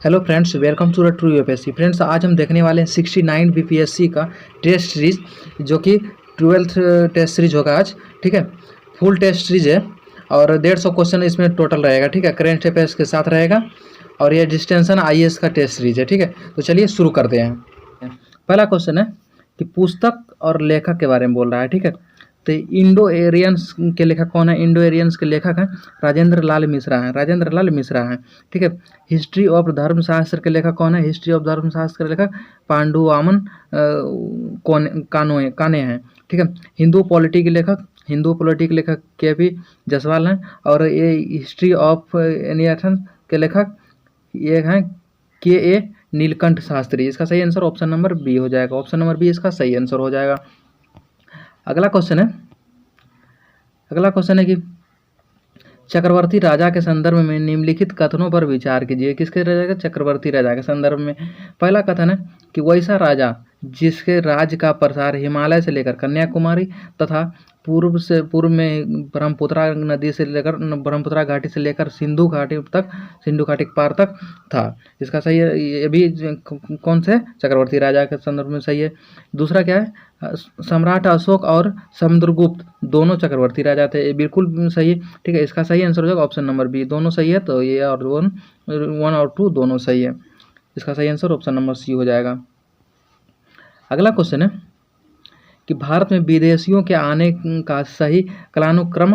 Hello friends, welcome to the true UPSC. Friends, आज हम देखने वाले हैं 69 बीपीएससी का टेस्ट सीरीज, जो कि 12th टेस्ट सीरीज होगा आज। ठीक है, फुल टेस्ट सीरीज है और 150 क्वेश्चन इसमें टोटल रहेगा। ठीक है, करेंट अफेयर्स के साथ रहेगा और ये डिस्टेंशन आईएएस का टेस्ट सीरीज है। ठीक है, तो चलिए शुरू करते हैं। पहला क्वेश्चन है कि पुस्तक और लेखक के बारे में बोल रहा है। ठीक है, तो इंडो एरियंस के लेखक कौन है? इंडो एरियंस के लेखक हैं राजेंद्र लाल मिश्रा हैं। राजेंद्र लाल मिश्रा हैं। ठीक है, हिस्ट्री ऑफ धर्मशास्त्र के लेखक कौन है? हिस्ट्री ऑफ धर्मशास्त्र के लेखक पांडुवामन काने हैं। ठीक है, हिंदू पॉलिटी के लेखक के पी जसवाल हैं। और ये हिस्ट्री ऑफ एनिएशन के लेखक ये हैं के ए नीलकंठ शास्त्री। इसका सही आंसर ऑप्शन नंबर बी हो जाएगा। ऑप्शन नंबर बी इसका सही आंसर हो जाएगा। अगला क्वेश्चन है कि चक्रवर्ती राजा के संदर्भ में निम्नलिखित कथनों पर विचार कीजिए। किसके राजा के? चक्रवर्ती राजा के संदर्भ में। पहला कथन है कि वैसा राजा जिसके राज्य का प्रसार हिमालय से लेकर कन्याकुमारी तथा पूर्व में ब्रह्मपुत्रा नदी से लेकर ब्रह्मपुत्रा घाटी से लेकर सिंधु घाटी के पार तक था। इसका सही है। ये भी कौन से? चक्रवर्ती राजा के संदर्भ में सही है। दूसरा क्या है? सम्राट अशोक और समुद्रगुप्त दोनों चक्रवर्ती राजा थे। ये बिल्कुल सही है। ठीक है, इसका सही आंसर हो जाएगा ऑप्शन नंबर बी। दोनों सही है, तो ये और 1 और 2 दोनों सही है। इसका सही आंसर ऑप्शन नंबर सी हो जाएगा। अगला क्वेश्चन है कि भारत में विदेशियों के आने का सही कालानुक्रम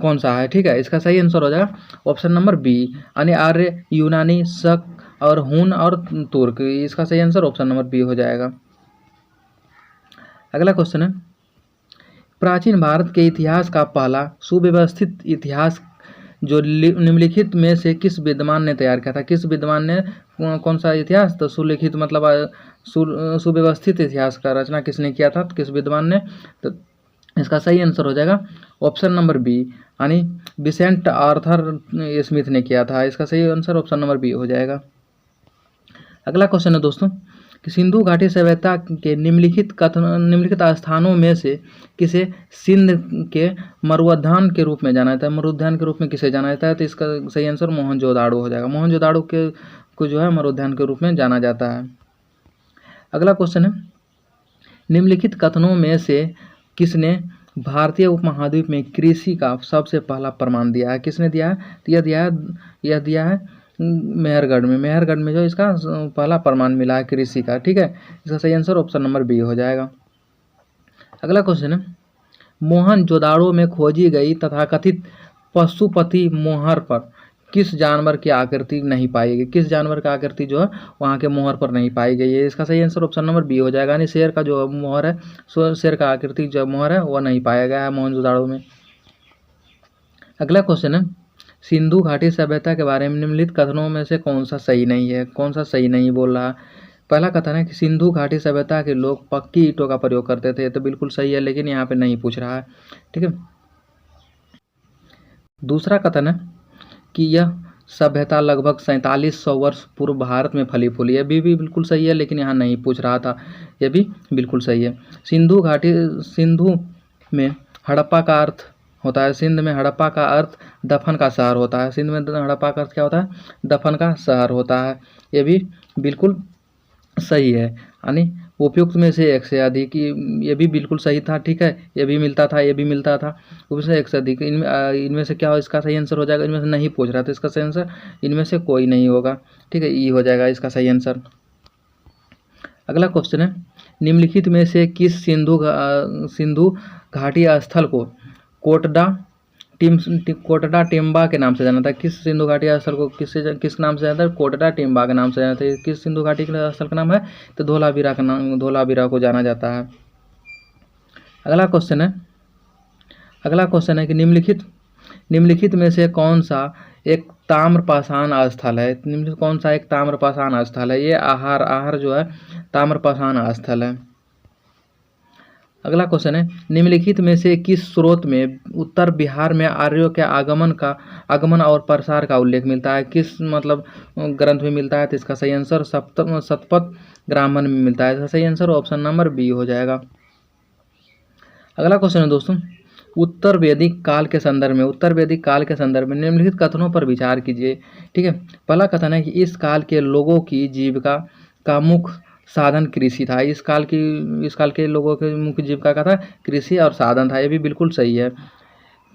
कौन सा है? ठीक है, इसका सही आंसर हो जाएगा ऑप्शन नंबर बी, यानी आर्य, यूनानी, शक और हुन और तुर्क। इसका सही आंसर ऑप्शन नंबर बी हो जाएगा। अगला क्वेश्चन है प्राचीन भारत के इतिहास का पहला सुव्यवस्थित इतिहास जो निम्नलिखित में से किस विद्वान ने तैयार किया था? किस विद्वान ने कौन सा इतिहास? तो सुलिखित मतलब सुव्यवस्थित इतिहास का रचना किसने किया था? किस विद्वान ने? तो इसका सही आंसर हो जाएगा ऑप्शन नंबर बी, यानी विसेंट आर्थर स्मिथ ने किया था। इसका सही आंसर ऑप्शन नंबर बी हो जाएगा। अगला क्वेश्चन है दोस्तों कि सिंधु घाटी सभ्यता के निम्नलिखित स्थानों में से किसे सिंध के मरुउद्यान के रूप में जाना जाता है? मरुउद्यान के रूप में किसे जाना जाता है? तो इसका सही आंसर मोहनजोदाड़ो हो जाएगा। मोहनजोदाड़ो को जो है मरुउद्यान के रूप में जाना जाता है। अगला क्वेश्चन है निम्नलिखित कथनों में से किसने भारतीय उपमहाद्वीप में कृषि का सबसे पहला प्रमाण दिया है? किसने दिया है? तो यह दिया है मेहरगढ़ में जो इसका पहला प्रमाण मिला है कृषि का। ठीक है, इसका सही आंसर ऑप्शन नंबर बी हो जाएगा। अगला क्वेश्चन है मोहनजोदाड़ो में खोजी गई तथाकथित पशुपति मोहर पर किस जानवर की आकृति नहीं पाई गई? किस जानवर की आकृति जो है वहाँ के मोहर पर नहीं पाई गई है? इसका सही आंसर ऑप्शन नंबर बी हो जाएगा, यानी शेर का जो मोहर है, शेर का आकृति जो मोहर है वह नहीं पाया गया है मोहनजोदाड़ो में। अगला क्वेश्चन है सिंधु घाटी सभ्यता के बारे में निम्नलिखित कथनों में से कौन सा सही नहीं है? कौन सा सही नहीं बोल रहा? पहला कथन है कि सिंधु घाटी सभ्यता के लोग पक्की ईंटों का प्रयोग करते थे। तो बिल्कुल सही है, लेकिन यहाँ पे नहीं पूछ रहा है। ठीक है, दूसरा कथन है कि यह सभ्यता लगभग 4700 वर्ष पूर्व भारत में फली फूली है। भी बिल्कुल सही है, लेकिन यहाँ नहीं पूछ रहा था। यह भी बिल्कुल सही है। सिंधु में हड़प्पा का अर्थ होता है, सिंध में हड़प्पा का अर्थ दफन का शहर होता है। सिंध में हड़प्पा का अर्थ क्या होता है? दफन का शहर होता है। ये भी बिल्कुल सही है, यानी उपयुक्त में से एक से अधिक। ये भी बिल्कुल सही था। ठीक है, ये भी मिलता था, ये भी मिलता था, उससे एक से अधिक। इनमें से क्या हो? इसका सही आंसर हो जाएगा। इनमें से नहीं पूछ रहा तो इसका सही आंसर इनमें से कोई नहीं होगा। ठीक है, ई हो जाएगा इसका सही आंसर। अगला क्वेश्चन है निम्नलिखित में से किस सिंधु घाटी स्थल को कोटडा टिम्बा के नाम से जाना था? किस सिंधु घाटी स्थल को किस नाम से जाना था? कोटडा टिम्बा के नाम से जाना था। किस सिंधु घाटी के स्थल का नाम है? तो धोलावीरा को जाना जाता है। अगला क्वेश्चन है कि निम्नलिखित में से कौन सा एक ताम्रपाषाण स्थल है? निम्नलिखित कौन सा एक ताम्रपाषाण स्थल है? ये आहार जो है ताम्रपाषाण स्थल है। अगला क्वेश्चन है निम्नलिखित में से किस स्रोत में उत्तर बिहार में आर्यों के आगमन और प्रसार का उल्लेख मिलता है? किस ग्रंथ में मिलता है? तो इसका सही आंसर शतपथ ब्राह्मण में मिलता है। इसका सही आंसर ऑप्शन नंबर बी हो जाएगा। अगला क्वेश्चन है दोस्तों उत्तर वैदिक काल के संदर्भ में निम्नलिखित कथनों पर विचार कीजिए। ठीक है, पहला कथन है कि इस काल के लोगों की जीविका का मुख्य साधन कृषि था। इस काल के लोगों के मुख्य जीविका का था कृषि और साधन था, ये भी बिल्कुल सही है।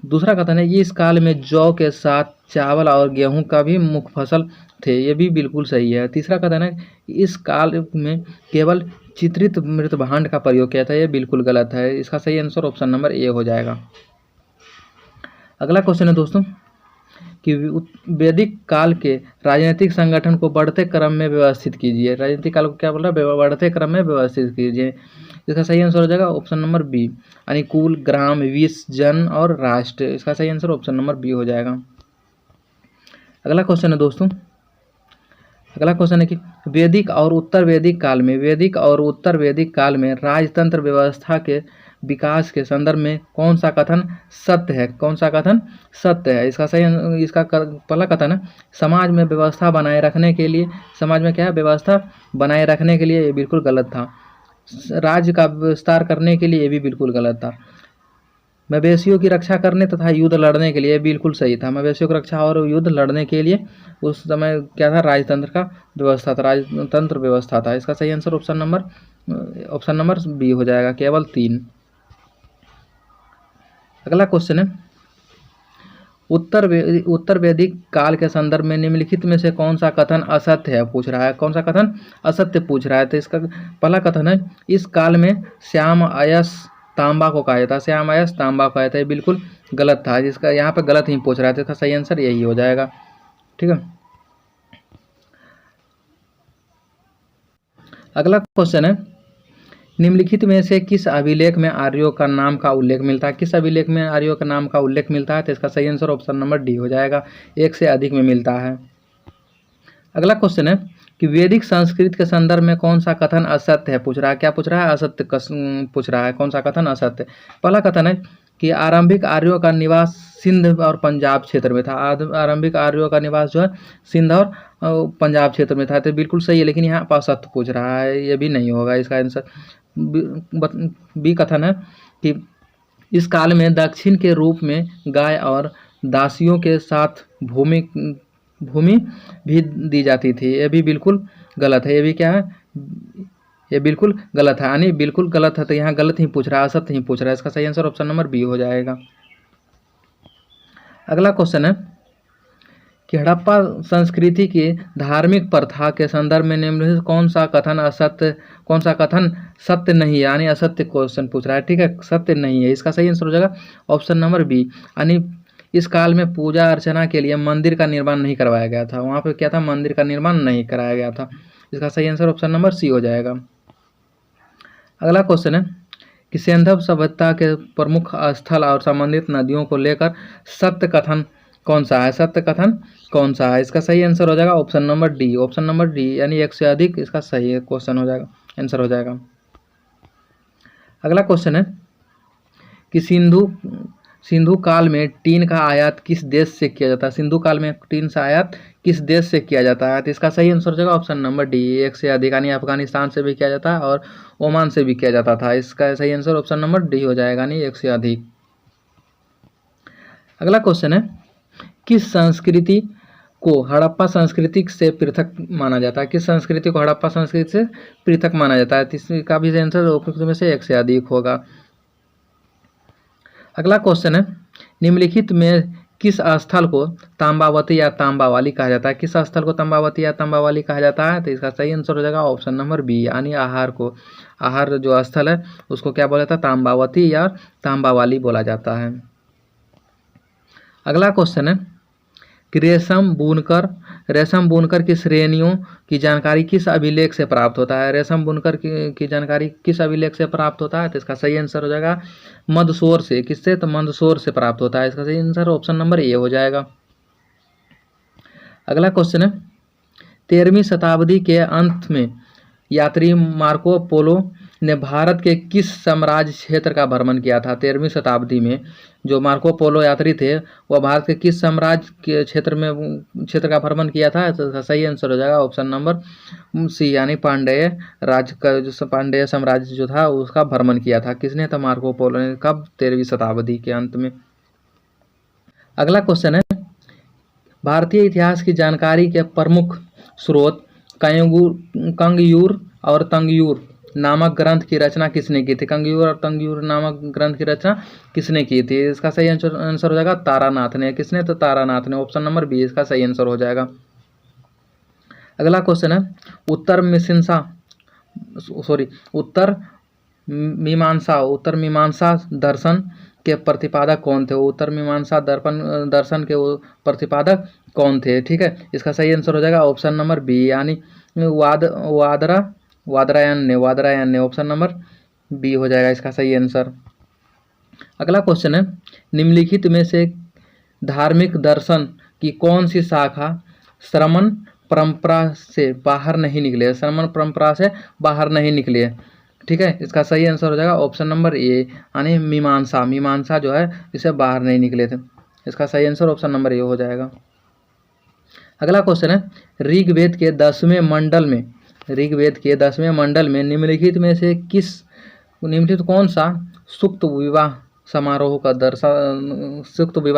दूसरा कथन है कि इस काल में जौ के साथ चावल और गेहूं का भी मुख्य फसल थे, ये भी बिल्कुल सही है। तीसरा कथन है कि इस काल में केवल चित्रित मृत भांड का प्रयोग किया था, ये बिल्कुल गलत है। इसका सही आंसर ऑप्शन नंबर ए हो जाएगा। अगला क्वेश्चन है दोस्तों कि वैदिक काल के राजनीतिक संगठन को बढ़ते क्रम में व्यवस्थित कीजिए। राजनीतिक काल को क्या बोल रहा है, बढ़ते क्रम में व्यवस्थित कीजिए। इसका सही आंसर हो जाएगा ऑप्शन नंबर बी, अनुकूल, ग्राम, विश्व, जन और राष्ट्र। इसका सही आंसर ऑप्शन नंबर बी हो जाएगा। अगला क्वेश्चन है दोस्तों, अगला क्वेश्चन है कि वैदिक और उत्तर वैदिक काल में राजतंत्र व्यवस्था के विकास के संदर्भ में कौन सा कथन सत्य है? इसका सही, इसका पहला कथन है समाज में व्यवस्था बनाए रखने के लिए, समाज में क्या है, व्यवस्था बनाए रखने के लिए, ये बिल्कुल गलत था। राज्य का विस्तार करने के लिए, ये भी बिल्कुल गलत था। मवेशियों की रक्षा करने तथा युद्ध लड़ने के लिए, बिल्कुल सही था। मवेशियों की रक्षा और युद्ध लड़ने के लिए उस समय क्या था, राजतंत्र का व्यवस्था था, राजतंत्र व्यवस्था था। इसका सही आंसर ऑप्शन नंबर बी हो जाएगा, केवल 3। अगला क्वेश्चन है उत्तर वैदिक काल के संदर्भ में निम्नलिखित में से कौन सा कथन असत्य है पूछ रहा है। कौन सा कथन असत्य पूछ रहा है? तो इसका पहला कथन है इस काल में श्याम अयस तांबा को कहा जाता है, श्याम अयस तांबा को कहा जाता है, बिल्कुल गलत था। जिसका यहाँ पे गलत ही पूछ रहा है, तो इसका सही आंसर यही हो जाएगा। ठीक है, अगला क्वेश्चन है निम्नलिखित में से किस अभिलेख में आर्यों का नाम का उल्लेख मिलता है? किस अभिलेख में आर्यों का नाम का उल्लेख मिलता है? तो इसका सही आंसर ऑप्शन नंबर डी हो जाएगा, एक से अधिक में मिलता है। अगला क्वेश्चन है कि वैदिक संस्कृत के संदर्भ में कौन सा कथन असत्य है पूछ रहा है। क्या पूछ रहा है? असत्य पूछ रहा है। कौन सा कथन असत्य? पहला कथन है कि आरंभिक आर्यों का निवास सिंध और पंजाब क्षेत्र में था। आरंभिक आर्यों का निवास जो है सिंध और पंजाब क्षेत्र में था, तो बिल्कुल सही है, लेकिन यहाँ पर असत्य पूछ रहा है, ये भी नहीं होगा। इसका आंसर बी कथन है कि इस काल में दक्षिण के रूप में गाय और दासियों के साथ भूमि भी दी जाती थी, ये भी बिल्कुल गलत है। ये भी क्या है, ये बिल्कुल गलत है, यानी बिल्कुल गलत है, तो यहाँ गलत ही पूछ रहा है, असत्य ही पूछ रहा है। इसका सही आंसर ऑप्शन नंबर बी हो जाएगा। अगला क्वेश्चन है कि हड़प्पा संस्कृति की धार्मिक प्रथा के संदर्भ में निम्नलिखित कौन सा कथन सत्य नहीं है, यानी असत्य क्वेश्चन पूछ रहा है। ठीक है, सत्य नहीं है। इसका सही आंसर हो जाएगा ऑप्शन नंबर बी, यानी इस काल में पूजा अर्चना के लिए मंदिर का निर्माण नहीं करवाया गया था। वहाँ पे क्या था, मंदिर का निर्माण नहीं कराया गया था। इसका सही आंसर ऑप्शन नंबर सी हो जाएगा। अगला क्वेश्चन है कि सिंधव सभ्यता के प्रमुख स्थल और संबंधित नदियों को लेकर सत्य कथन कौन सा है? सत्य कथन कौन सा है? इसका सही आंसर हो जाएगा ऑप्शन नंबर डी, यानी एक से अधिक इसका सही क्वेश्चन हो जाएगा, आंसर हो जाएगा। अगला क्वेश्चन है कि सिंधु काल में टीन का आयात किस देश से किया जाता है? सिंधु काल में टीन का आयात किस देश से किया जाता है? तो इसका सही आंसर हो जाएगा ऑप्शन नंबर डी, एक से अधिक, यानी अफगानिस्तान से भी किया जाता है और ओमान से भी किया जाता था। इसका सही आंसर ऑप्शन नंबर डी हो जाएगा, यानी एक से अधिक। अगला क्वेश्चन है किस संस्कृति को हड़प्पा संस्कृति से पृथक माना जाता है? किस संस्कृति को हड़प्पा संस्कृति से पृथक माना जाता है? इसका भी आंसर उपयुक्त में से एक से अधिक होगा। अगला क्वेश्चन है निम्नलिखित में किस स्थल को तांबावती या तांबावाली कहा जाता है? किस स्थल को तांबावती या तांबावाली कहा जाता है? तो इसका सही आंसर हो जाएगा ऑप्शन नंबर बी, यानी आहार जो स्थल है उसको क्या बोला जाता है, तांबावती या तांबावाली बोला जाता है। अगला क्वेश्चन है कि रेशम बुनकर की श्रेणियों की जानकारी किस अभिलेख से प्राप्त होता है? रेशम बुनकर की जानकारी किस अभिलेख से प्राप्त होता है? तो इसका सही आंसर हो जाएगा मंदसौर से। किससे? तो मंदसौर से प्राप्त होता है। इसका सही आंसर ऑप्शन नंबर ए हो जाएगा। अगला क्वेश्चन है 13वीं शताब्दी के अंत में यात्री मार्को पोलो ने भारत के किस साम्राज्य क्षेत्र का भ्रमण किया था? 13वीं शताब्दी में जो मार्को पोलो यात्री थे वह भारत के किस साम्राज्य के क्षेत्र का भ्रमण किया था? तो इसका सही आंसर हो जाएगा ऑप्शन नंबर सी, यानी पांडेय राज्य का जो पांडेय साम्राज्य जो था उसका भ्रमण किया था। किसने? था मार्को पोलो ने। कब? 13वीं शताब्दी के अंत में। अगला क्वेश्चन है, भारतीय इतिहास की जानकारी के प्रमुख स्रोत कंगयूर और तंगयूर नामक ग्रंथ की रचना किसने की थी? कंगयूर और तंगयूर नामक ग्रंथ की रचना किसने की थी? इसका सही आंसर हो जाएगा तारानाथ ने। किसने? तो तारानाथ ने। ऑप्शन नंबर बी इसका सही आंसर हो जाएगा। अगला क्वेश्चन है, उत्तर मीमांसा दर्शन के प्रतिपादक कौन थे? उत्तर मीमांसा दर्शन के प्रतिपादक कौन थे? ठीक है, इसका सही आंसर हो जाएगा ऑप्शन नंबर बी, यानी वादरायण ने। ऑप्शन नंबर बी हो जाएगा इसका सही आंसर। अगला क्वेश्चन है, निम्नलिखित में से धार्मिक दर्शन की कौन सी शाखा श्रमण परंपरा से बाहर नहीं निकले? श्रमण परंपरा से बाहर नहीं निकले। ठीक है, इसका सही आंसर हो जाएगा ऑप्शन नंबर ए, यानी मीमांसा जो है इसे बाहर नहीं निकले थे। इसका सही आंसर ऑप्शन नंबर ए हो जाएगा। अगला क्वेश्चन है, ऋग्वेद के 10वें मंडल में निम्नलिखित कौन सा सूक्त विवाह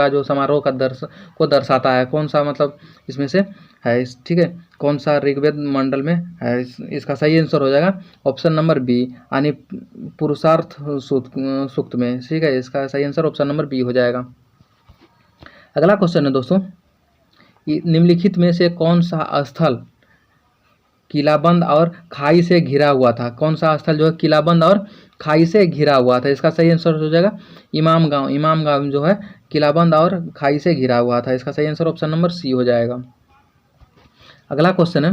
जो समारोह को दर्शाता है? कौन सा मतलब इसमें से है? ठीक है, कौन सा ऋग्वेद मंडल में है? इसका सही आंसर हो जाएगा ऑप्शन नंबर बी, यानी पुरुषार्थ सूक्त में। ठीक है, इसका सही आंसर ऑप्शन नंबर बी हो जाएगा। अगला क्वेश्चन है दोस्तों, निम्नलिखित में से कौन सा स्थल किलाबंद और खाई से घिरा हुआ था? कौन सा स्थल जो है किलाबंद और खाई से घिरा हुआ था? इसका सही आंसर हो जाएगा इमाम गांव जो है किलाबंद और खाई से घिरा हुआ था। इसका सही आंसर ऑप्शन नंबर सी हो जाएगा। अगला क्वेश्चन है,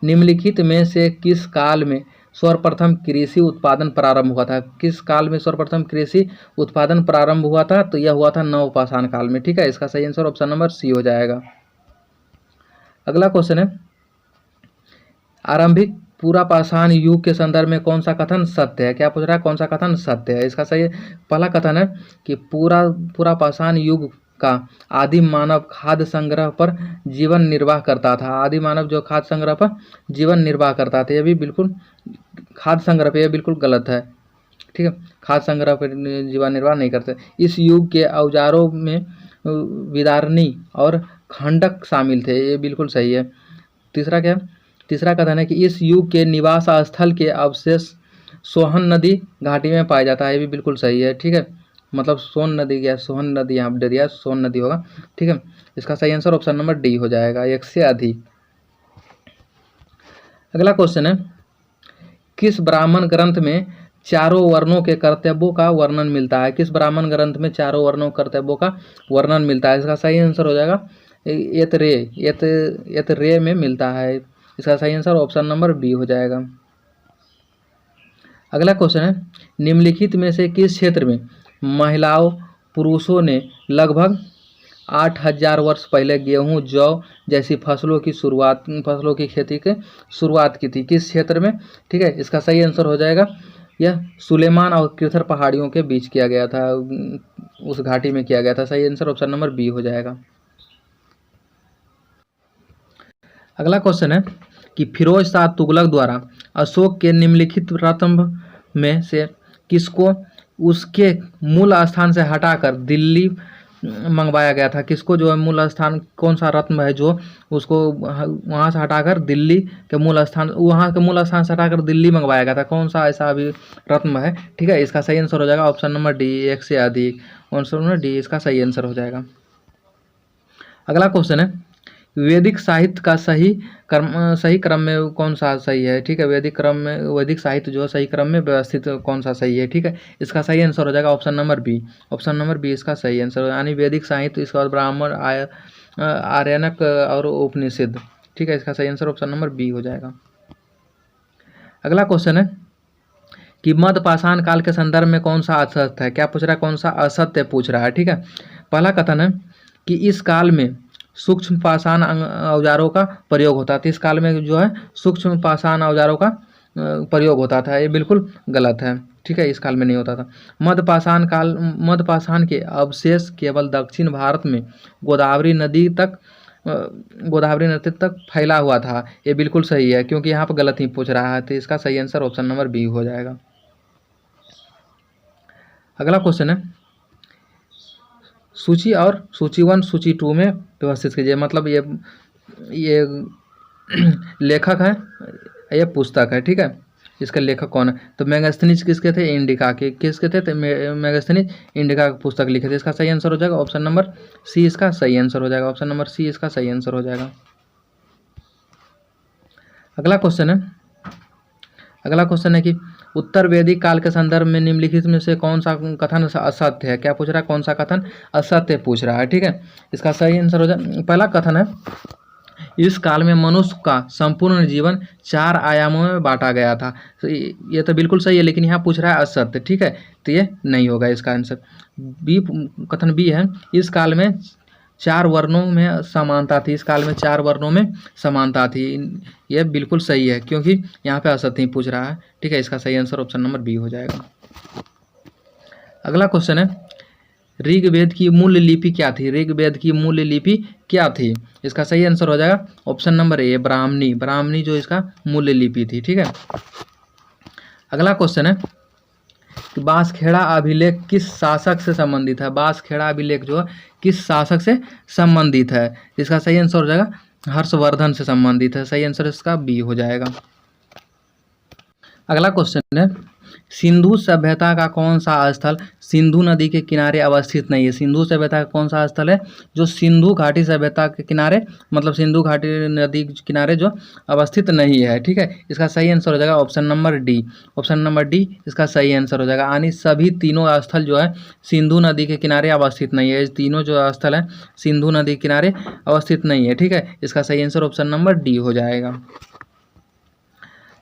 निम्नलिखित में से किस काल में सर्वप्रथम कृषि उत्पादन प्रारंभ हुआ था? किस काल में सर्वप्रथम कृषि उत्पादन प्रारंभ हुआ था? तो यह हुआ था नवपाषाण काल में। ठीक है, इसका सही आंसर ऑप्शन नंबर सी हो जाएगा। अगला क्वेश्चन है, आरंभिक पुरापाषाण युग के संदर्भ में कौन सा कथन सत्य है? क्या पूछ रहा है? कौन सा कथन सत्य है? इसका सही पहला कथन है कि पुरापाषाण युग का आदिम मानव खाद्य संग्रह पर जीवन निर्वाह करता था। आदिम मानव जो खाद्य संग्रह पर जीवन निर्वाह करता था, यह भी बिल्कुल खाद्य संग्रह पर यह बिल्कुल गलत है। ठीक है, खाद्य संग्रह पर जीवन निर्वाह नहीं करते। इस युग के औजारों में विदारणी और खंडक शामिल थे, ये बिल्कुल सही है। तीसरा कथन है कि इस युग के निवास स्थल के अवशेष सोहन नदी घाटी में पाया जाता है, ये भी बिल्कुल सही है। ठीक है, मतलब सोहन नदी यहाँ दे दिया, सोन नदी होगा। ठीक है, इसका सही आंसर ऑप्शन नंबर डी हो जाएगा, एक से अधिक। अगला क्वेश्चन है, किस ब्राह्मण ग्रंथ में चारों वर्णों के कर्तव्यों का वर्णन मिलता है? किस ब्राह्मण ग्रंथ में चारों वर्णों कर्तव्यों का वर्णन मिलता है? इसका सही आंसर हो जाएगा यत रे में मिलता है। इसका सही आंसर ऑप्शन नंबर बी हो जाएगा। अगला क्वेश्चन है, निम्नलिखित में से किस क्षेत्र में महिलाओं पुरुषों ने लगभग 8000 वर्ष पहले गेहूं, जौ जैसी फसलों की खेती की शुरुआत की थी? किस क्षेत्र में? ठीक है, इसका सही आंसर हो जाएगा, यह सुलेमान और कृथर पहाड़ियों के बीच किया गया था, उस घाटी में किया गया था। सही आंसर ऑप्शन नंबर बी हो जाएगा। अगला क्वेश्चन है कि फिरोज शाह तुगलक द्वारा अशोक के निम्नलिखित रत्न में से किसको उसके मूल स्थान से हटाकर दिल्ली मंगवाया गया था? किसको जो है मूल स्थान, कौन सा रत्न है जो उसको वहाँ से हटाकर दिल्ली के मूल स्थान से हटाकर दिल्ली मंगवाया गया था? कौन सा ऐसा अभी रत्न है? ठीक है, इसका सही आंसर हो जाएगा ऑप्शन नंबर डी, एक से अधिक। ऑप्शन नंबर डी इसका सही आंसर हो जाएगा। अगला क्वेश्चन है, वैदिक साहित्य का सही क्रम में कौन सा सही है? ठीक है, वैदिक साहित्य जो सही क्रम में व्यवस्थित कौन सा सही है? ठीक है, इसका सही आंसर हो जाएगा option number B. Option number B इसका सही आंसर, यानी वैदिक साहित्य, इसके बाद ब्राह्मण, आर्यनक और उपनिषद। ठीक है, इसका सही आंसर ऑप्शन नंबर बी हो जाएगा। अगला क्वेश्चन है कि मध्य पाषाण काल के संदर्भ में कौन सा असत्य है? क्या पूछ रहा है? कौन सा असत्य पूछ रहा है? ठीक है, पहला कथन है कि इस काल में सूक्ष्म पाषाण औजारों का प्रयोग होता है। इस काल में जो है सूक्ष्म पाषाण औजारों का प्रयोग होता था, ये बिल्कुल गलत है। ठीक है, इस काल में नहीं होता था। मध्यपाषाण के अवशेष केवल दक्षिण भारत में गोदावरी नदी तक फैला हुआ था, ये बिल्कुल सही है, क्योंकि यहाँ पर गलत ही पूछ रहा है, तो इसका सही आंसर ऑप्शन नंबर बी हो जाएगा। अगला क्वेश्चन है, सूची और सूची 1 सूची 2 में व्यवस्थित कीजिए। मतलब ये लेखक है, ये पुस्तक है। ठीक है, इसका लेखक कौन है? तो मेगास्थनीज किसके थे? इंडिका के। किसके थे? तो मेगास्थनीज इंडिका की पुस्तक लिखे थे। इसका सही आंसर हो जाएगा ऑप्शन नंबर सी, इसका सही आंसर हो जाएगा। ऑप्शन नंबर सी इसका सही आंसर हो जाएगा। अगला क्वेश्चन है कि उत्तर वैदिक काल के संदर्भ में निम्नलिखित में से कौन सा कथन असत्य है? क्या पूछ रहा है? कौन सा कथन असत्य पूछ रहा है। ठीक है, इसका सही आंसर हो जाए। पहला कथन है, इस काल में मनुष्य का संपूर्ण जीवन 4 आयामों में बांटा गया था। तो ये तो बिल्कुल सही है, लेकिन यहाँ पूछ रहा है असत्य। ठीक है, तो ये नहीं होगा इसका आंसर। कथन बी है, इस काल में 4 वर्णों में समानता थी। इस काल में 4 वर्णों में समानता थी, यह बिल्कुल सही है, क्योंकि यहाँ पे असत्य ही पूछ रहा है। ठीक है, इसका सही आंसर ऑप्शन नंबर बी हो जाएगा। अगला क्वेश्चन है, ऋग्वेद की मूल लिपि क्या थी? ऋग्वेद की मूल लिपि क्या थी? इसका सही आंसर हो जाएगा ऑप्शन नंबर ए, ब्राह्मणी। ब्राह्मणी जो इसका मूल लिपि थी। ठीक है, अगला क्वेश्चन है कि बांसखेड़ा अभिलेख किस शासक से संबंधित है? बांसखेड़ा अभिलेख जो है किस शासक से संबंधित है? इसका सही आंसर हो जाएगा हर्षवर्धन से संबंधित है। सही आंसर इसका बी हो जाएगा। अगला क्वेश्चन है, सिंधु सभ्यता का कौन सा स्थल सिंधु नदी के किनारे अवस्थित नहीं है? सिंधु सभ्यता का कौन सा स्थल है जो सिंधु घाटी सभ्यता के किनारे, मतलब सिंधु घाटी नदी के किनारे जो अवस्थित नहीं है? ठीक है, इसका सही आंसर हो जाएगा option number D. Option number D इसका सही आंसर हो जाएगा। यानी सभी तीनों स्थल जो है सिंधु नदी के किनारे अवस्थित नहीं है। तीनों जो स्थल है सिंधु नदी के किनारे अवस्थित नहीं है। ठीक है, इसका सही आंसर ऑप्शन नंबर डी हो जाएगा।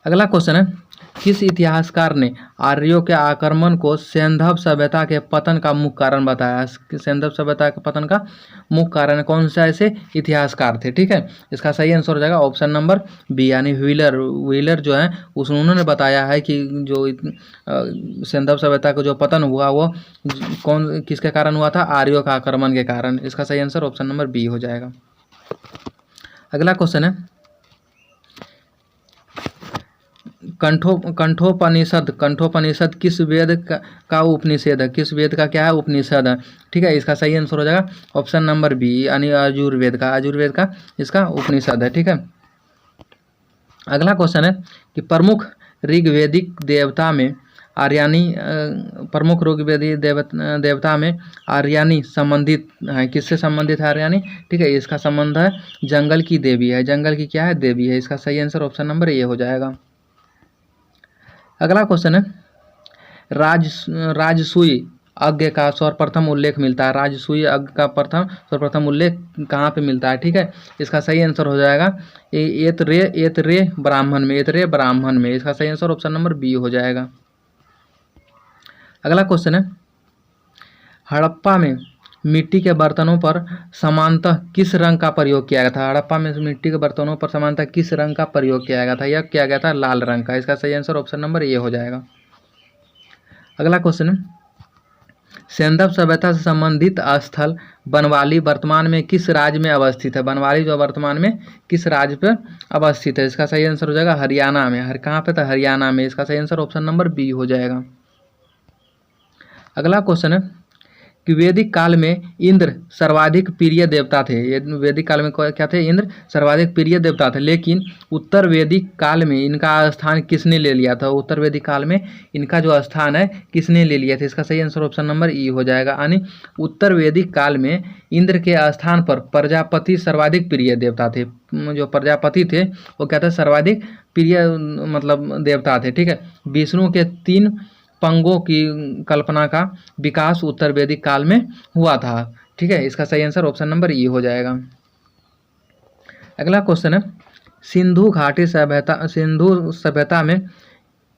अगला क्वेश्चन है, किस इतिहासकार ने आर्यों के आक्रमण को सैंधव सभ्यता के पतन का मुख्य कारण बताया? सैंधव सभ्यता के पतन का मुख्य कारण कौन से ऐसे इतिहासकार थे? ठीक है, इसका सही आंसर हो जाएगा ऑप्शन नंबर बी, यानी व्हीलर जो है उन्होंने बताया है कि जो सैंधव सभ्यता का जो पतन हुआ वो किसके कारण हुआ था? आर्यों का आक्रमण के कारण। इसका सही आंसर ऑप्शन नंबर बी हो जाएगा। अगला क्वेश्चन है, कंठोपनिषद किस वेद का उपनिषद है? किस वेद का क्या है? उपनिषद है। ठीक है, इसका सही आंसर हो जाएगा ऑप्शन नंबर बी, यानी यजुर्वेद का इसका उपनिषद है। ठीक है, अगला क्वेश्चन है कि प्रमुख ऋग्वेदिक देवता में आर्यानी संबंधित है। किससे संबंधित है आर्यानी? ठीक है, इसका संबंध है जंगल की देवी है। जंगल की क्या है? देवी है। इसका सही आंसर ऑप्शन नंबर ए हो जाएगा। अगला क्वेश्चन है, राजसूय यज्ञ का सर्वप्रथम उल्लेख मिलता है। राजसूय यज्ञ का सर्वप्रथम उल्लेख कहाँ पे मिलता है? ठीक है, इसका सही आंसर हो जाएगा एतरे ब्राह्मण में। इसका सही आंसर ऑप्शन नंबर बी हो जाएगा। अगला क्वेश्चन है, हड़प्पा में मिट्टी के बर्तनों पर समानतः किस रंग का प्रयोग किया गया था? हड़प्पा में मिट्टी के बर्तनों पर समानतः किस रंग का प्रयोग किया गया था? यह किया गया था लाल रंग का। इसका सही आंसर ऑप्शन नंबर ए हो जाएगा। अगला क्वेश्चन है, सैंधव सभ्यता से संबंधित स्थल बनवाली वर्तमान में किस राज्य में अवस्थित है? बनवाली जो वर्तमान में किस राज्य पर अवस्थित है? इसका सही आंसर हो जाएगा हरियाणा में। कहाँ पे था? हरियाणा में। इसका सही आंसर ऑप्शन नंबर बी हो जाएगा। अगला क्वेश्चन है कि वैदिक काल में इंद्र सर्वाधिक प्रिय देवता थे। ये वैदिक काल में क्या थे? इंद्र सर्वाधिक प्रिय देवता थे, लेकिन उत्तर वैदिक काल में इनका स्थान किसने ले लिया था? उत्तर वैदिक काल में इनका जो स्थान है किसने ले लिया था? इसका सही आंसर ऑप्शन नंबर ई हो जाएगा। यानी उत्तर वैदिक काल में इंद्र के स्थान पर प्रजापति सर्वाधिक प्रिय देवता थे। जो प्रजापति थे वो क्या थे? सर्वाधिक प्रिय मतलब देवता थे। ठीक है, विष्णु के 3 पंगों की कल्पना का विकास उत्तर वैदिक काल में हुआ था। ठीक है, इसका सही आंसर ऑप्शन नंबर ई हो जाएगा। अगला क्वेश्चन है, सिंधु सभ्यता में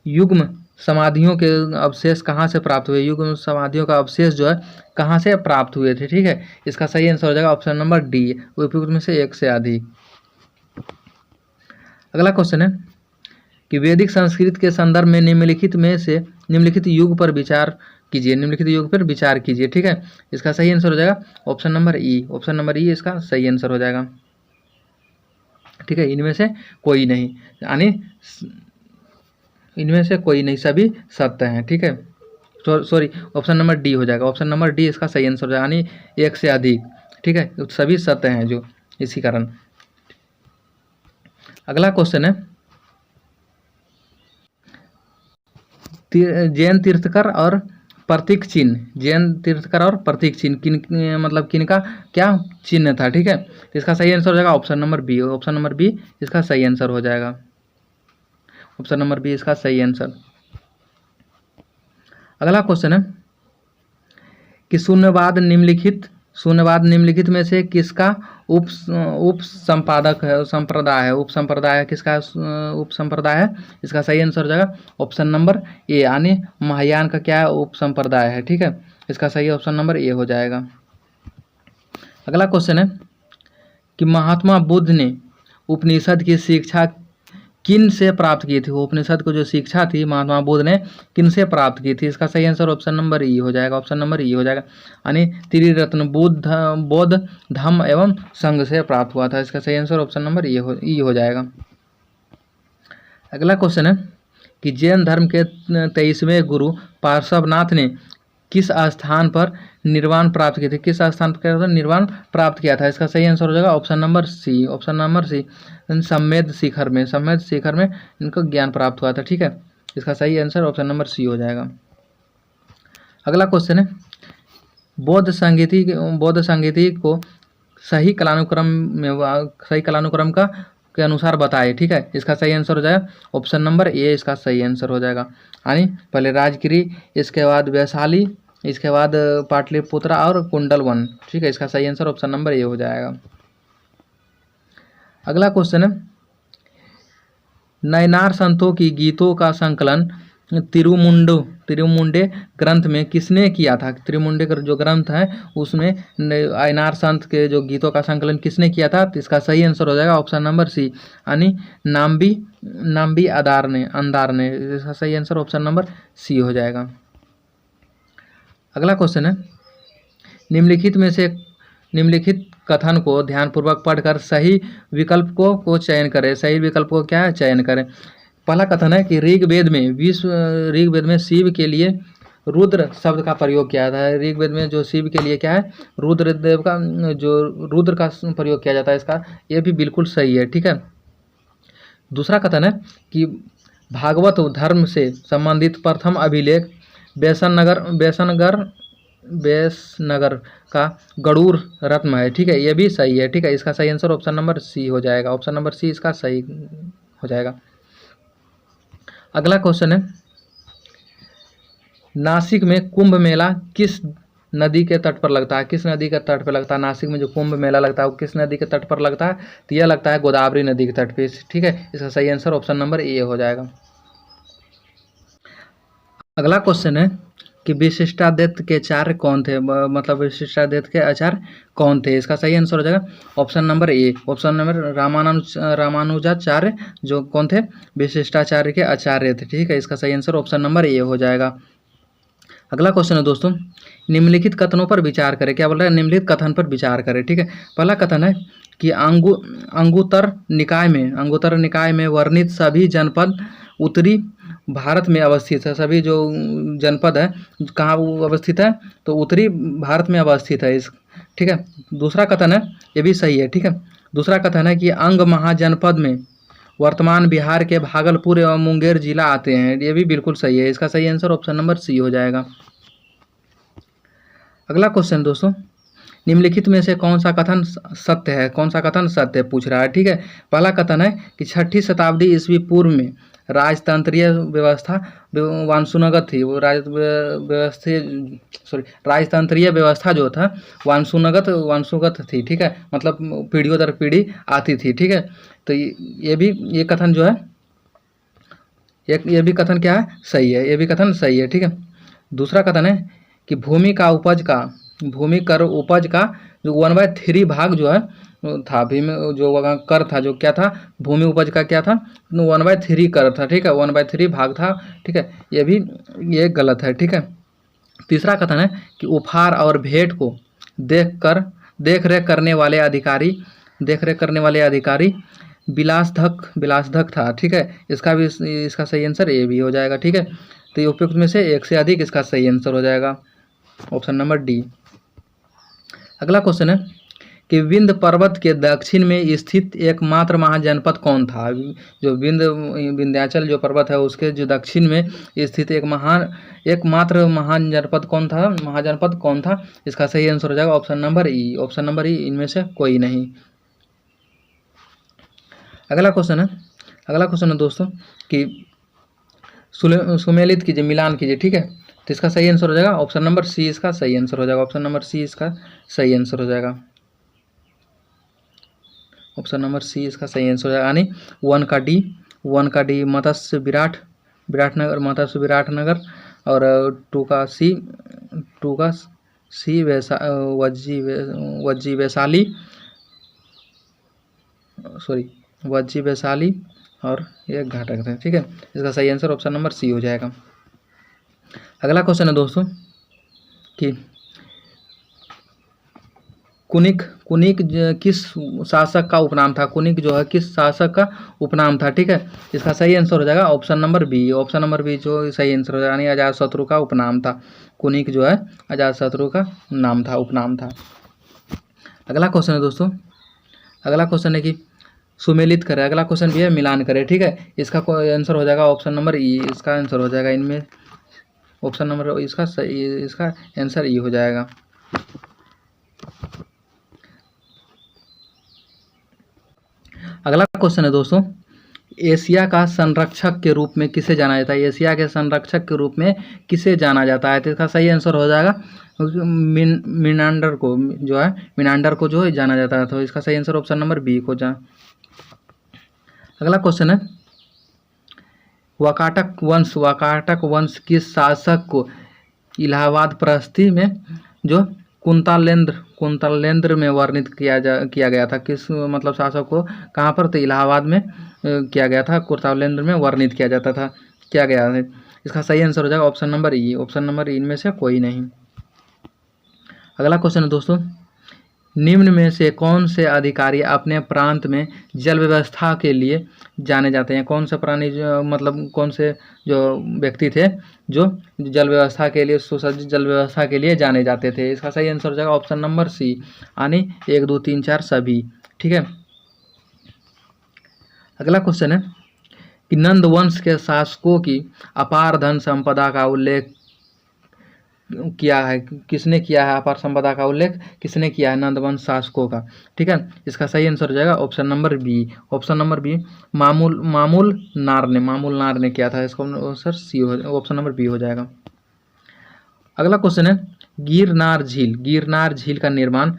युग्म समाधियों के अवशेष कहाँ से प्राप्त हुए? युग्म समाधियों का अवशेष जो है कहाँ से प्राप्त हुए थे? ठीक है, इसका सही आंसर हो जाएगा ऑप्शन नंबर डी, उपयुक्त में से एक से अधिक। अगला क्वेश्चन है, कि वैदिक संस्कृत के संदर्भ में निम्नलिखित युग पर विचार कीजिए, निम्नलिखित युग पर विचार कीजिए। ठीक है, इसका सही आंसर हो जाएगा ऑप्शन नंबर ई, ऑप्शन नंबर ई इसका सही आंसर हो जाएगा। ठीक है, इनमें से कोई नहीं, यानी इनमें से कोई नहीं, सभी सत्य हैं। ठीक है, सॉरी ऑप्शन नंबर डी हो जाएगा, ऑप्शन नंबर डी इसका सही आंसर हो जाएगा, यानी एक से अधिक। ठीक है, सभी सत्य हैं जो, इसी कारण। अगला क्वेश्चन है जैन तीर्थकर और प्रतीक चिन्ह, जैन तीर्थकर और प्रतीक चिन्ह मतलब किनका क्या चिन्ह था। ठीक है, तो इसका सही आंसर हो जाएगा option number B, option number B इसका सही आंसर हो जाएगा, ऑप्शन नंबर बी इसका सही आंसर। अगला क्वेश्चन है कि शून्यवाद निम्नलिखित में से किसका उप संपादक है, संप्रदाय है, उप संप्रदाय किसका उप संप्रदाय है, इसका सही आंसर हो जाएगा ऑप्शन नंबर ए, यानी महायान का क्या है उप संप्रदाय है। ठीक है, इसका सही ऑप्शन नंबर ए हो जाएगा। अगला क्वेश्चन है कि महात्मा बुद्ध ने उपनिषद की शिक्षा किन से प्राप्त की थी, उपनिषद को जो शिक्षा थी महात्मा बुद्ध ने किन से प्राप्त की थी, इसका सही आंसर ऑप्शन नंबर ई हो जाएगा, ऑप्शन नंबर ई हो जाएगा, यानी त्रिरत्न बौद्ध धम्म एवं संघ से प्राप्त हुआ था। इसका सही आंसर ऑप्शन नंबर ई हो जाएगा। अगला क्वेश्चन है कि जैन धर्म के 23वें गुरु पार्श्वनाथ ने किस स्थान पर निर्वाण प्राप्त किए थे, किस स्थान पर निर्वाण प्राप्त किया था, इसका सही आंसर हो जाएगा option number C, option number C Sammed Shikhar में इनको ज्ञान प्राप्त हुआ था। ठीक है, इसका सही आंसर ऑप्शन नंबर सी हो जाएगा। अगला क्वेश्चन है बौद्ध संगीति को सही कालानुक्रम का के अनुसार बताए। ठीक है, इसका सही आंसर हो जाएगा ऑप्शन नंबर ए, इसका सही आंसर हो जाएगा, यानी पहले राजगिरी, इसके बाद वैशाली, इसके बाद पाटलिपुत्रा और कुंडलवन। ठीक है, इसका सही आंसर ऑप्शन नंबर ए हो जाएगा। अगला क्वेश्चन है नयनार संतों की गीतों का संकलन तिरुमुंडे ग्रंथ में किसने किया था, तिरुमुंडे जो ग्रंथ है उसमें नयनार संत के जो गीतों का संकलन किसने किया था, तो इसका सही आंसर हो जाएगा ऑप्शन नंबर सी, यानी नाम्बी अंदार ने, इसका सही आंसर ऑप्शन नंबर सी हो जाएगा। अगला क्वेश्चन है निम्नलिखित कथन को ध्यानपूर्वक पढ़कर सही विकल्प को चयन करें, सही विकल्प को क्या चयन करें। पहला कथन है कि ऋग्वेद में शिव के लिए रुद्र शब्द का प्रयोग किया था, ऋग्वेद में जो शिव के लिए क्या है रुद्रदेव का जो रुद्र का प्रयोग किया जाता है, इसका ये भी बिल्कुल सही है। ठीक है, दूसरा कथन है कि भागवत धर्म से संबंधित प्रथम अभिलेख बेसनगर का गरुड़ रत्न है। ठीक है, ये भी सही है। ठीक है, इसका सही आंसर ऑप्शन नंबर सी हो जाएगा, ऑप्शन नंबर सी इसका सही हो जाएगा। अगला क्वेश्चन है नासिक में कुंभ मेला किस नदी के तट पर लगता है, किस नदी के तट पर लगता है, नासिक में जो कुंभ मेला लगता है वो किस नदी के तट पर लगता है, तो यह लगता है गोदावरी नदी के तट पे। ठीक है, इसका सही आंसर ऑप्शन नंबर ए हो जाएगा। अगला क्वेश्चन है कि विशिष्टाद्वैत के आचार्य कौन थे, मतलब विशिष्टाद्वैत के आचार्य कौन थे, इसका सही आंसर हो जाएगा option number A, option number Ramanujacharya जो कौन थे विशिष्टाचार्य के आचार्य थे। ठीक है, इसका सही आंसर ऑप्शन नंबर ए हो जाएगा। अगला क्वेश्चन है दोस्तों निम्नलिखित कथनों पर विचार करें, क्या बोल रहा है निम्नलिखित कथन पर विचार करें। ठीक है, पहला कथन है कि अंगुत्तर निकाय में वर्णित सभी जनपद उत्तरी भारत में अवस्थित है, सभी जो जनपद है कहाँ अवस्थित है, तो उत्तरी भारत में अवस्थित है इस। ठीक है, दूसरा कथन है ये भी सही है। ठीक है, दूसरा कथन है कि अंग महाजनपद में वर्तमान बिहार के भागलपुर एवं मुंगेर जिला आते हैं, ये भी बिल्कुल सही है, इसका सही आंसर ऑप्शन नंबर सी हो जाएगा। अगला क्वेश्चन दोस्तों निम्नलिखित में से कौन सा कथन सत्य है, कौन सा कथन सत्य पूछ रहा है। ठीक है, पहला कथन है कि 6ठी शताब्दी ईस्वी पूर्व में राजतंत्रीय व्यवस्था वांशुनगत थी, वो राजतंत्रीय व्यवस्था जो था वांशुगत थी। ठीक है, मतलब पीढ़ियों दर पीढ़ी आती थी। ठीक है, तो ये कथन जो है ये भी कथन क्या है सही है, ये भी कथन सही है। ठीक है, दूसरा कथन है कि भूमि कर उपज का जो 1/3 भाग जो है था, भूमि जो वहाँ कर था, जो क्या था, भूमि उपज का क्या था, 1/3 कर था, ठीक है, 1/3 भाग था, ठीक है, ये गलत है, ठीक है। तीसरा कथन है कि उपहार और भेंट को देख रेख करने वाले अधिकारी विलासधक था, ठीक है, इसका सही आंसर ए भी हो जाएगा, ठीक है। तो ये उपयुक्त में से एक से अधिक इसका सही आंसर हो जाएगा, ऑप्शन नंबर डी। अगला क्वेश्चन है कि विंध्य पर्वत के दक्षिण में स्थित एकमात्र महाजनपद कौन था। जो विंध्याचल जो पर्वत है उसके जो दक्षिण में स्थित एकमात्र महाजनपद कौन था, इसका सही आंसर हो जाएगा ऑप्शन नंबर ई, इनमें से कोई नहीं। अगला क्वेश्चन है दोस्तों कि सुमेलित कीजिए, मिलान कीजिए, ठीक है। तो इसका सही आंसर हो जाएगा ऑप्शन नंबर सी, इसका सही आंसर हो जाएगा, ऑप्शन नंबर सी इसका सही आंसर हो जाएगा, ऑप्शन नंबर सी इसका सही आंसर हो जाएगा। यानी 1 का डी मत्स्य विराटनगर और 2 का सी वज्जी वैशाली और ये घाटक है, ठीक है। इसका सही आंसर ऑप्शन नंबर सी हो जाएगा। अगला क्वेश्चन है दोस्तों कि कुनिक किस शासक का उपनाम था। कुनिक जो है किस शासक का उपनाम था, ठीक है। इसका सही आंसर हो जाएगा ऑप्शन नंबर बी, जो सही आंसर हो जाएगा, यानी अजातशत्रु का उपनाम था। कुनिक जो है अजातशत्रु का नाम था, उपनाम था। अगला क्वेश्चन है दोस्तों, अगला क्वेश्चन है कि सुमेलित करें, अगला क्वेश्चन भी है मिलान करें, ठीक है। इसका आंसर हो जाएगा ऑप्शन नंबर ई, इसका आंसर हो जाएगा इनमें ऑप्शन नंबर इसका आंसर ई हो जाएगा। अगला क्वेश्चन है दोस्तों, एशिया का संरक्षक के रूप में किसे जाना जाता है। एशिया के संरक्षक के रूप में किसे जाना जाता है, तो इसका सही आंसर हो जाएगा मिनांडर को जो है जाना जाता है। तो इसका सही आंसर ऑप्शन नंबर बी को अगला क्वेश्चन है वाकाटक वंश किस शासक को इलाहाबाद प्रस्ती में जो कुंतलेंद्र में वर्णित किया गया था। किस मतलब शासक को कहाँ पर, तो इलाहाबाद में किया गया था, कुंतलेंद्र में वर्णित किया गया है। इसका सही आंसर हो जाएगा ऑप्शन नंबर ई, इनमें से कोई नहीं। अगला क्वेश्चन है दोस्तों, निम्न में से कौन से अधिकारी अपने प्रांत में जल व्यवस्था के लिए जाने जाते हैं। कौन से कौन से जो व्यक्ति थे जो जल व्यवस्था के लिए, सुसज्जित जल व्यवस्था के लिए जाने जाते थे। इसका सही आंसर हो जाएगा ऑप्शन नंबर सी, यानी 1 2 3 4 सभी, ठीक है। अगला क्वेश्चन है कि नंद वंश के शासकों की अपार धन संपदा का उल्लेख किया है, किसने किया है, अपार संपदा का उल्लेख किसने किया है नंदवंश शासकों का, ठीक है। इसका सही आंसर हो जाएगा ऑप्शन नंबर बी, मामूल नार ने किया था। इसका answer C option number B हो जाएगा। अगला क्वेश्चन है गिरनार झील का निर्माण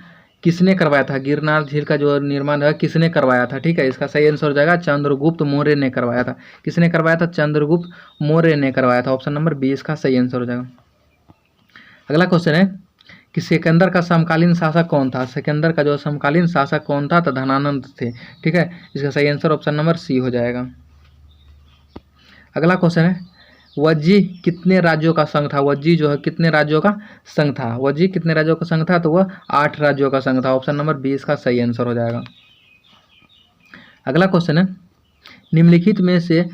किसने करवाया था। गिरनार झील का जो निर्माण है किसने करवाया था, ठीक है। इसका सही आंसर हो जाएगा चंद्रगुप्त मौर्य ने करवाया था। किसने करवाया था, चंद्रगुप्त मौर्य ने करवाया था, ऑप्शन नंबर बी इसका सही आंसर हो जाएगा। अगला क्वेश्चन है कि सिकंदर का समकालीन शासक कौन था। सिकंदर का जो समकालीन शासक कौन था, तो धनानंद थे, ठीक है। इसका सही आंसर ऑप्शन नंबर सी हो जाएगा। अगला क्वेश्चन है वज्जी कितने राज्यों का संघ था। वज्जी जो है कितने राज्यों का संघ था, तो वह 8 राज्यों का संघ था, ऑप्शन नंबर बी इसका सही आंसर हो जाएगा। अगला क्वेश्चन है निम्नलिखित में से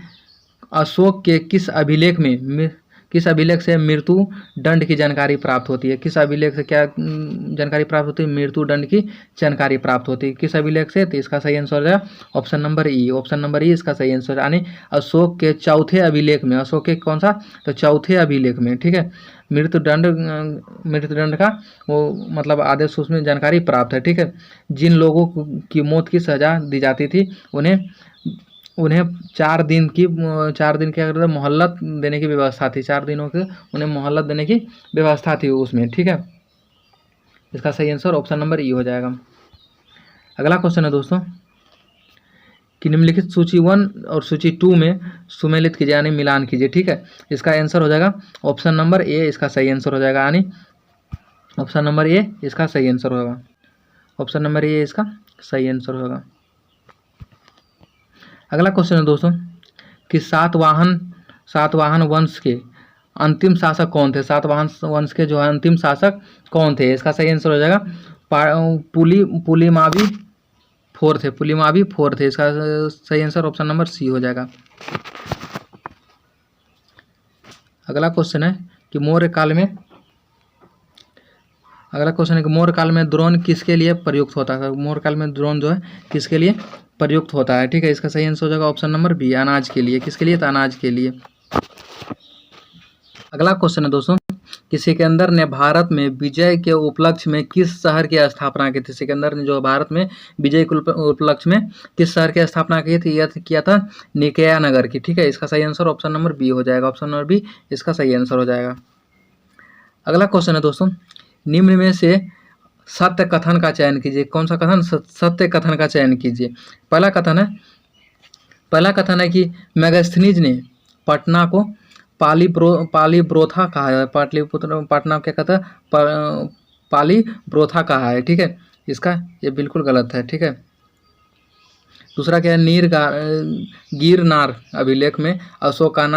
अशोक के किस अभिलेख से मृत्यु दंड की जानकारी प्राप्त होती है। किस अभिलेख से क्या जानकारी प्राप्त होती है, मृत्यु दंड की जानकारी प्राप्त होती है, किस अभिलेख से, तो इसका सही आंसर हो जाएगा ऑप्शन नंबर ई, इसका सही आंसर, यानी अशोक के चौथे अभिलेख में, अशोक के कौन सा, तो चौथे अभिलेख में, ठीक है। मृत्युदंड का वो मतलब आदेश उसमें जानकारी प्राप्त है, ठीक है। जिन लोगों की मौत की सजा दी जाती थी उन्हें 4 दिन की अगर मोहल्लत देने की व्यवस्था थी, 4 दिनों के उन्हें मोहल्लत देने की व्यवस्था थी उसमें, ठीक है। इसका सही आंसर ऑप्शन नंबर ई हो जाएगा। अगला क्वेश्चन है दोस्तों कि निम्नलिखित सूची 1 और सूची 2 में सुमेलित कीजिए, यानी मिलान कीजिए, ठीक है। इसका आंसर हो जाएगा ऑप्शन नंबर ए, इसका सही आंसर हो जाएगा, यानी ऑप्शन नंबर ए इसका सही आंसर होगा, ऑप्शन नंबर ए इसका सही आंसर होगा। अगला क्वेश्चन है दोस्तों कि सातवाहन वंश के अंतिम शासक कौन थे? सातवाहन वंश के जो है अंतिम शासक कौन थे? इसका सही आंसर हो जाएगा पुलिमावी फोर थे। इसका सही आंसर ऑप्शन नंबर सी हो जाएगा। अगला क्वेश्चन है कि मौर्य काल में द्रोण किसके लिए प्रयुक्त होता था? मौर्य काल में द्रोण जो है किसके लिए प्रयुक्त होता है? ठीक है, इसका सही आंसर हो जाएगा ऑप्शन नंबर बी, अनाज के लिए। किसके लिए? तो अनाज के लिए। अगला क्वेश्चन है दोस्तों कि सिकंदर ने भारत में विजय के उपलक्ष्य में किस शहर की स्थापना की थी? सिकंदर ने जो भारत में विजय के उपलक्ष्य में किस शहर की स्थापना की थी? यह किया था निकाया नगर की। ठीक है, इसका सही आंसर ऑप्शन नंबर बी हो जाएगा। ऑप्शन नंबर बी इसका सही आंसर हो जाएगा। अगला क्वेश्चन है दोस्तों, निम्न में से सत्य कथन का चयन कीजिए। कौन सा कथन? सत्य कथन का चयन कीजिए। पहला कथन है कि मेगास्थनीज ने पटना को पालीब्रोथा कहा है। पटना क्या कहता है? पालीब्रोथा कहा है। ठीक है, इसका ये बिल्कुल गलत है। ठीक है, दूसरा क्या है? गिरनार अभिलेख में अशोक का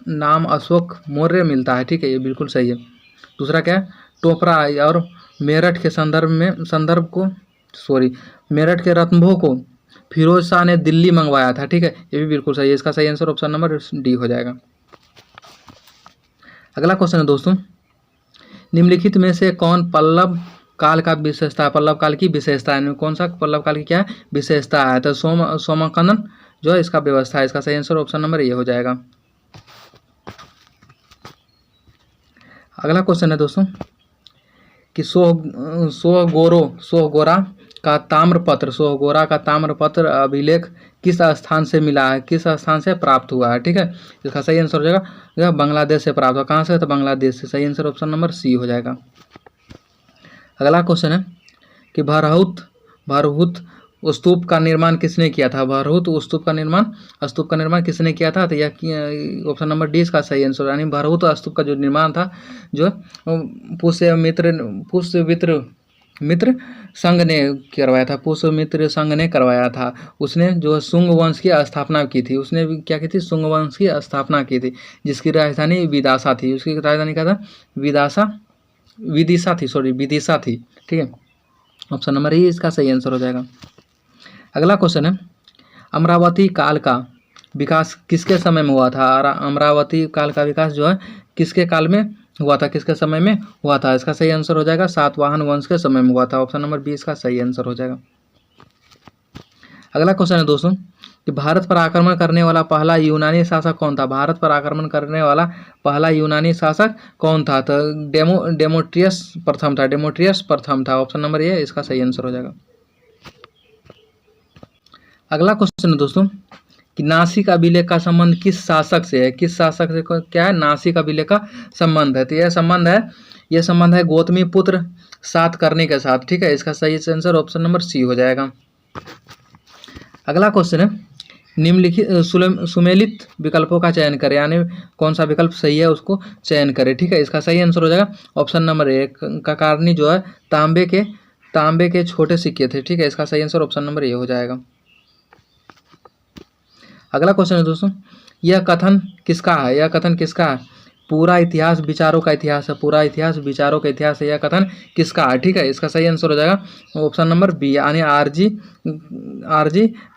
नाम अशोक मौर्य मिलता है। ठीक है, ये बिल्कुल सही है। दूसरा क्या है? टोपरा और मेरठ के मेरठ के रत्नभोग को फिरोज शाह ने दिल्ली मंगवाया था। ठीक है, ये भी बिल्कुल सही है। इसका सही आंसर ऑप्शन नंबर डी हो जाएगा। अगला क्वेश्चन है दोस्तों, निम्नलिखित में से कौन पल्लव काल का विशेषता है? पल्लव काल की विशेषता है, कौन सा पल्लव काल की क्या विशेषता है? तो सोमकनन जो है इसका व्यवस्था है। इसका सही आंसर ऑप्शन नंबर ए हो जाएगा। अगला क्वेश्चन है दोस्तों कि सोहगोरा का ताम्रपत्र अभिलेख किस स्थान से मिला है? किस स्थान से प्राप्त हुआ है? ठीक है, इसका सही आंसर हो जाएगा बांग्लादेश से प्राप्त हुआ। कहाँ से? तो बांग्लादेश से। सही आंसर ऑप्शन नंबर सी हो जाएगा। अगला क्वेश्चन है कि भरहुत स्तूप का निर्माण किसने किया था? भरहुत स्तूप का निर्माण किसने किया था? तो यह ऑप्शन नंबर डी इसका सही आंसर। यानी भरहुत स्तूप का जो निर्माण था जो पुष्यमित्र संघ ने करवाया था। पुष्यमित्र संघ ने करवाया था। उसने जो शुंग वंश की स्थापना की थी। उसने क्या की थी? शुंग वंश की स्थापना की थी, जिसकी राजधानी विदिशा थी। उसकी राजधानी क्या था? विदिशा थी। ठीक है, ऑप्शन नंबर ए इसका सही आंसर हो जाएगा। अगला क्वेश्चन है, अमरावती काल का विकास किसके समय में हुआ था? अमरावती काल का विकास जो है किसके काल में हुआ था? किसके समय में हुआ था? इसका सही आंसर हो जाएगा सातवाहन वंश के समय में हुआ था। ऑप्शन नंबर बी इसका सही आंसर हो जाएगा। अगला क्वेश्चन है दोस्तों कि भारत पर आक्रमण करने वाला पहला यूनानी शासक कौन था? भारत पर आक्रमण करने वाला पहला यूनानी शासक कौन था? तो डेमोट्रियस प्रथम था। ऑप्शन नंबर ए इसका सही आंसर हो जाएगा। अगला क्वेश्चन है दोस्तों कि नासिक अभिलेख का संबंध किस शासक से है? किस शासक से क्या है? नासिक अभिलेख का संबंध है। तो यह संबंध है गौतमी पुत्र सातकर्णी के साथ। ठीक है, इसका सही आंसर ऑप्शन नंबर सी हो जाएगा। अगला क्वेश्चन है, निम्नलिखित सुमेलित विकल्पों का चयन करें, यानी कौन सा विकल्प सही है उसको चयन करें। ठीक है, इसका सही आंसर हो जाएगा ऑप्शन नंबर ए। ककारनी जो है तांबे के छोटे सिक्के थे। ठीक है, इसका सही आंसर ऑप्शन नंबर ए हो जाएगा। अगला क्वेश्चन है दोस्तों, यह कथन किसका है? पूरा इतिहास विचारों का इतिहास है। पूरा इतिहास विचारों का इतिहास है। यह कथन किसका है? ठीक है, इसका सही आंसर हो जाएगा ऑप्शन नंबर बी, यानी आरजी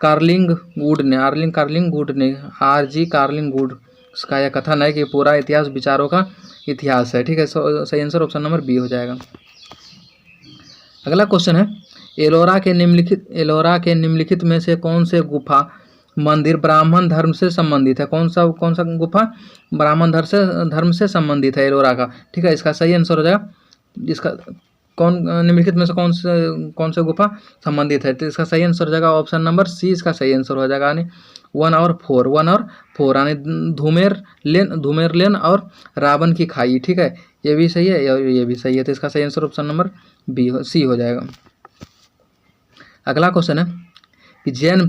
कार्लिंगवुड इसका यह कथन है कि पूरा इतिहास विचारों का इतिहास है। ठीक है, सही आंसर ऑप्शन नंबर बी हो जाएगा। अगला क्वेश्चन है, एलोरा के निम्नलिखित में से कौन से गुफा मंदिर ब्राह्मण धर्म से संबंधित है? कौन सा गुफा ब्राह्मण धर्म से संबंधित है एलोरा का? ठीक है, इसका सही आंसर हो जाएगा इसका निम्नलिखित में से कौन से गुफा संबंधित है? तो इसका सही आंसर हो जाएगा ऑप्शन नंबर सी इसका सही आंसर हो जाएगा, यानी 1 और 4 यानी धूमेर लेन और रावण की खाई। ठीक है, ये भी सही है, ये भी सही है। तो इसका सही आंसर ऑप्शन नंबर सी हो जाएगा। अगला क्वेश्चन है कि जैन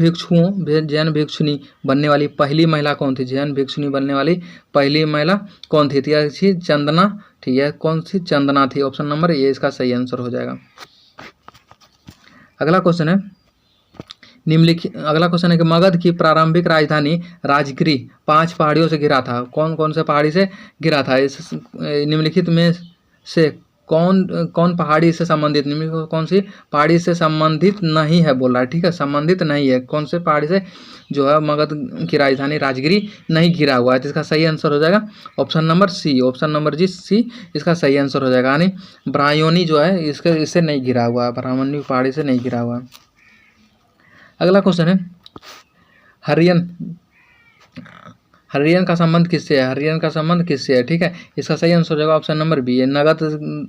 भिक्षुनी बनने वाली पहली महिला कौन थी? जैन भिक्षुनी बनने वाली पहली महिला कौन थी? यह थी चंदना। ठीक है, कौन सी? चंदना थी। ऑप्शन नंबर ए इसका सही आंसर हो जाएगा। अगला क्वेश्चन है अगला क्वेश्चन है कि मगध की प्रारंभिक राजधानी राजगिरी 5 पहाड़ियों से घिरा था। कौन कौन से पहाड़ी से घिरा था? इस निम्नलिखित में से कौन कौन पहाड़ी से संबंधित, निम्नलिखित कौन सी पहाड़ी से संबंधित नहीं है बोल रहा है, ठीक है, संबंधित नहीं है। कौन से पहाड़ी से जो है मगध की राजधानी राजगिरी नहीं घिरा हुआ है? तो इसका सही आंसर हो जाएगा option number C, option number C इसका सही आंसर हो जाएगा। यानी ब्राह्मणी जो है इससे नहीं घिरा हुआ है, ब्राह्मणी पहाड़ी से नहीं घिरा हुआ है। अगला क्वेश्चन है हरियन का संबंध किससे है? हरियन का संबंध किससे है? ठीक है, इसका सही आंसर हो जाएगा ऑप्शन नंबर बी, नगद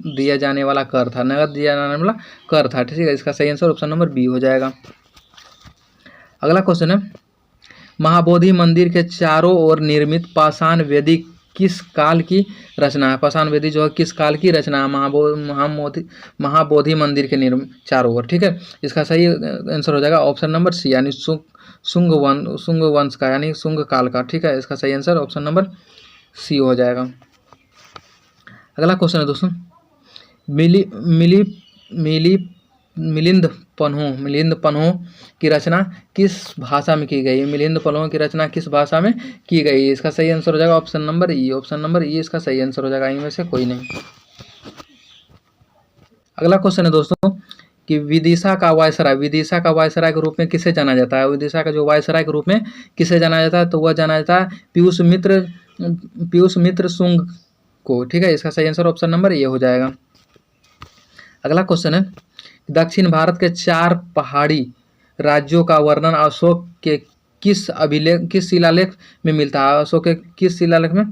दिया जाने वाला कर था, नगद दिया जाने वाला कर था, ठीक है, इसका सही आंसर ऑप्शन नंबर बी हो जाएगा। अगला क्वेश्चन है महाबोधि मंदिर के चारों ओर निर्मित पाषाण वेदी किस काल की रचना है? पाषाण वेदी जो है किस काल की रचना है? महाबोधि मंदिर के चारों ओर, ठीक है, इसका सही आंसर हो जाएगा ऑप्शन नंबर सी, यानी शुंग वंश का, यानी शुंग काल का, ठीक है, इसका सही आंसर ऑप्शन नंबर सी हो जाएगा। अगला क्वेश्चन है दोस्तों मिलिंद पन्हों की रचना किस भाषा में की गई? मिलिंद पन्हों की रचना किस भाषा में की गई? इसका सही आंसर हो जाएगा ऑप्शन नंबर ई, ऑप्शन नंबर ई इसका सही आंसर हो जाएगा, इनमें से कोई नहीं। अगला क्वेश्चन है दोस्तों कि विदिशा का वायसराय के रूप में किसे जाना जाता है? विदिशा का जो वायसराय के रूप में किसे जाना जाता है? तो वह जाना जाता है पीयूष मित्र शुंग को, ठीक है, इसका सही आंसर ऑप्शन नंबर ए हो जाएगा। अगला क्वेश्चन है दक्षिण भारत के 4 पहाड़ी राज्यों का वर्णन अशोक के किस शिलालेख में मिलता है? अशोक के किस शिलालेख में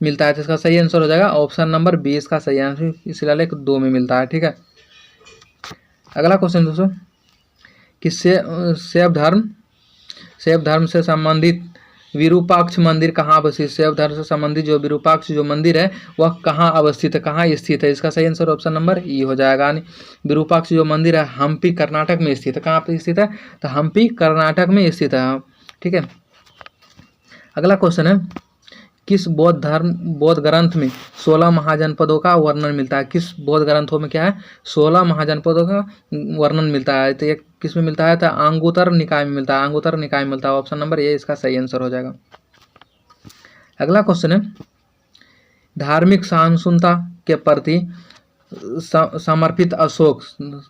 मिलता है? तो इसका सही आंसर हो जाएगा ऑप्शन नंबर बी, इसका सही आंसर शिलालेख 2 में मिलता है, ठीक है। अगला क्वेश्चन दोस्तों कि शैव धर्म से संबंधित विरूपाक्ष मंदिर कहाँ अवस्थित? शैव धर्म से संबंधित जो विरूपाक्ष जो मंदिर है वह कहाँ अवस्थित है, कहाँ स्थित है? इसका सही आंसर ऑप्शन नंबर ई हो जाएगा। विरूपाक्ष जो मंदिर है हम्पी कर्नाटक में स्थित है। कहाँ पे स्थित है? तो हम्पी कर्नाटक में स्थित है, ठीक है। अगला क्वेश्चन है किस बौद्ध ग्रंथ में 16 महाजनपदों का वर्णन मिलता है? किस बौद्ध ग्रंथों में क्या है? 16 महाजनपदों का वर्णन मिलता है। तो ये किस में मिलता है? तो अंगुत्तर निकाय में मिलता है, अंगुत्तर निकाय में मिलता है, ऑप्शन नंबर ए इसका सही आंसर हो जाएगा। अगला क्वेश्चन है धार्मिक सहिष्णुता के प्रति समर्पित अशोक,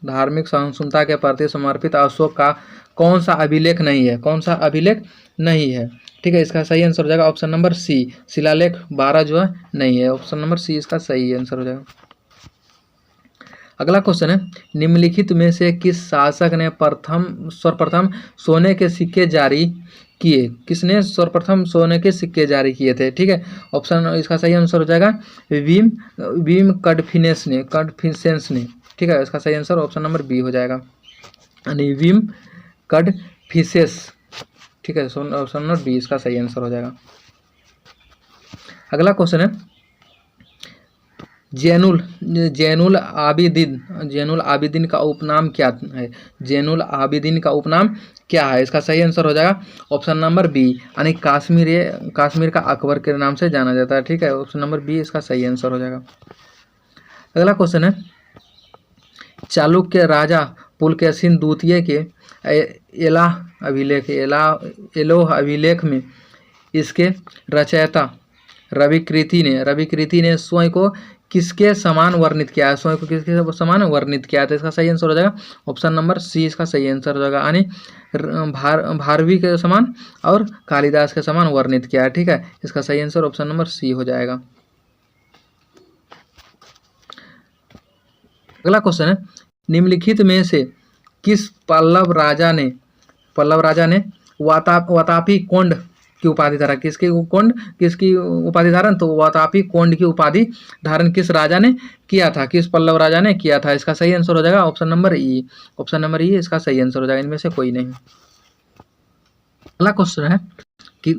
धार्मिक सहिष्णुता के प्रति समर्पित अशोक का कौन सा अभिलेख नहीं है? कौन सा अभिलेख नहीं है? ठीक है, इसका सही आंसर हो जाएगा ऑप्शन नंबर सी, शिलालेख 12 जो है नहीं है, ऑप्शन नंबर सी इसका सही आंसर हो जाएगा। अगला क्वेश्चन है निम्नलिखित में से किस शासक ने सर्वप्रथम सोने के सिक्के जारी किए? किसने सर्वप्रथम सोने के सिक्के जारी किए थे? ठीक है, ऑप्शन इसका सही आंसर हो जाएगा विम कडफिसेंस ने, ठीक है, इसका सही आंसर ऑप्शन नंबर बी हो जाएगा, यानी विम कडफिसेंस, ठीक है, ऑप्शन नंबर बी इसका सही आंसर हो जाएगा। अगला क्वेश्चन है जैनुल आबिदीन का उपनाम क्या है? जैनुल आबिदीन का उपनाम क्या है? इसका सही आंसर हो जाएगा ऑप्शन नंबर बी, यानी कश्मीर का अकबर के नाम से जाना जाता है, ठीक है, ऑप्शन नंबर बी इसका सही आंसर हो जाएगा। अगला क्वेश्चन है चालुक्य राजा पुलकेशिन द्वितीय के एलोह अभिलेख में इसके रचयिता रविकृति ने स्वयं को किसके समान वर्णित किया है? स्वयं को किसके समान वर्णित किया है? तो इसका सही आंसर हो जाएगा ऑप्शन नंबर सी इसका सही आंसर हो जाएगा, यानी भारवी के समान और कालिदास के समान वर्णित किया है, ठीक है, इसका सही आंसर ऑप्शन नंबर सी हो जाएगा। अगला क्वेश्चन है निम्नलिखित में से किस पल्लव राजा ने वातापी कोंड की उपाधि धारण? किसकी उपाधि धारण? तो वातापी कोंड की उपाधि धारण किस राजा ने किया था? किस पल्लव राजा ने किया था? इसका सही आंसर हो जाएगा ऑप्शन नंबर ई, ऑप्शन नंबर ई इसका सही आंसर हो जाएगा, इनमें से कोई नहीं। अगला क्वेश्चन है कि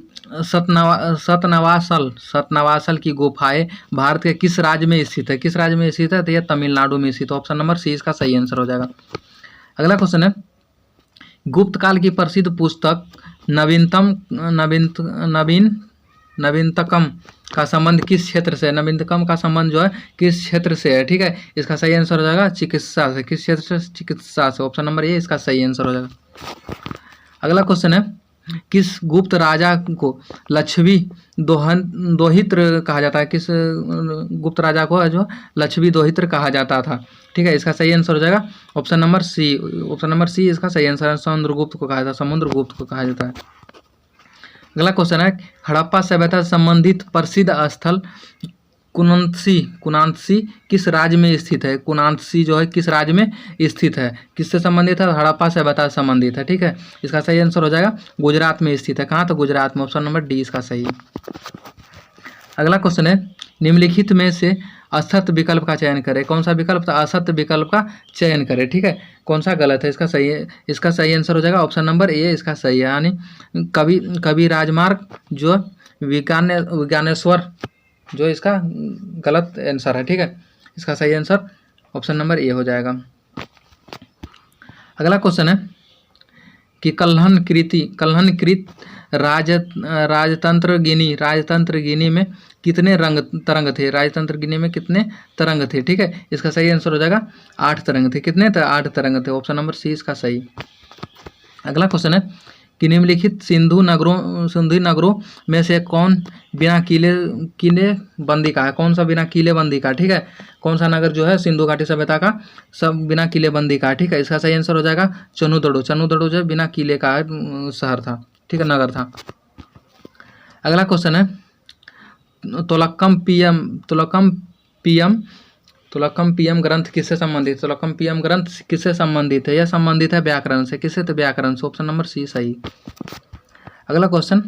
सतनवासल की गुफाएं भारत के किस राज्य में स्थित है? किस राज्य में स्थित है? तो यह तमिलनाडु में स्थित है, ऑप्शन नंबर सी इसका सही आंसर हो जाएगा। अगला क्वेश्चन है गुप्त काल की प्रसिद्ध पुस्तक नवीन नवीनतम का संबंध किस क्षेत्र से है, नवीनतम का संबंध जो है किस क्षेत्र से है, ठीक है। इसका सही आंसर हो जाएगा चिकित्सा से, किस क्षेत्र से, चिकित्सा से। ऑप्शन नंबर ए इसका सही आंसर हो जाएगा। अगला क्वेश्चन है, किस गुप्त राजा को लक्ष्मी दोहित्र कहा जाता है, किस गुप्त राजा को जो लक्ष्मी दोहित्र कहा जाता था, ठीक है। इसका सही आंसर हो जाएगा option number C, option number C इसका सही आंसर है, समुद्रगुप्त को कहा जाता है, समुद्रगुप्त को कहा जाता है। अगला क्वेश्चन है, हड़प्पा सभ्यता से संबंधित प्रसिद्ध स्थल कुनांसी किस राज्य में स्थित है, कुनांसी जो है किस राज्य में स्थित है, किससे संबंधित है, हड़प्पा सभ्यता से संबंधित है, ठीक है। इसका सही आंसर हो जाएगा गुजरात में स्थित है, कहाँ, तो गुजरात में, ऑप्शन नंबर डी इसका सही है। अगला क्वेश्चन है, निम्नलिखित में से असत्य विकल्प का चयन करें, कौन सा विकल्प, तो असत्य विकल्प का चयन करें, ठीक है। कौन सा गलत है, इसका सही है, इसका सही आंसर हो जाएगा ऑप्शन नंबर ए इसका सही है, यानी कवि राजमार्ग जो विज्ञानेश्वर जो इसका गलत आंसर है, ठीक है। इसका सही आंसर ऑप्शन नंबर ए हो जाएगा। अगला क्वेश्चन है कि कल्हनकृत राजतंत्र गिनी में कितने तरंग थे, राजतंत्र गिनी में कितने तरंग थे, ठीक है। इसका सही आंसर हो जाएगा 8 तरंग थे, कितने थे, 8 तरंग थे, ऑप्शन नंबर सी इसका सही। अगला क्वेश्चन है कि निम्नलिखित सिंधु नगरों में से कौन बिना किले बंदी का है, कौन सा बिना किले बंदी का, ठीक है। कौन सा नगर जो है सिंधु घाटी सभ्यता का सब बिना किले बंदी का, ठीक है। इसका सही आंसर हो जाएगा चनुदड़ो जो है बिना किले का शहर था, ठीक है, नगर था। अगला क्वेश्चन है, तुलकम पीएम ग्रंथ किससे संबंधित, तुलकम पीएम ग्रंथ किससे संबंधित है, यह संबंधित है व्याकरण से, किससे, तो व्याकरण से, ऑप्शन नंबर सी सही। अगला क्वेश्चन,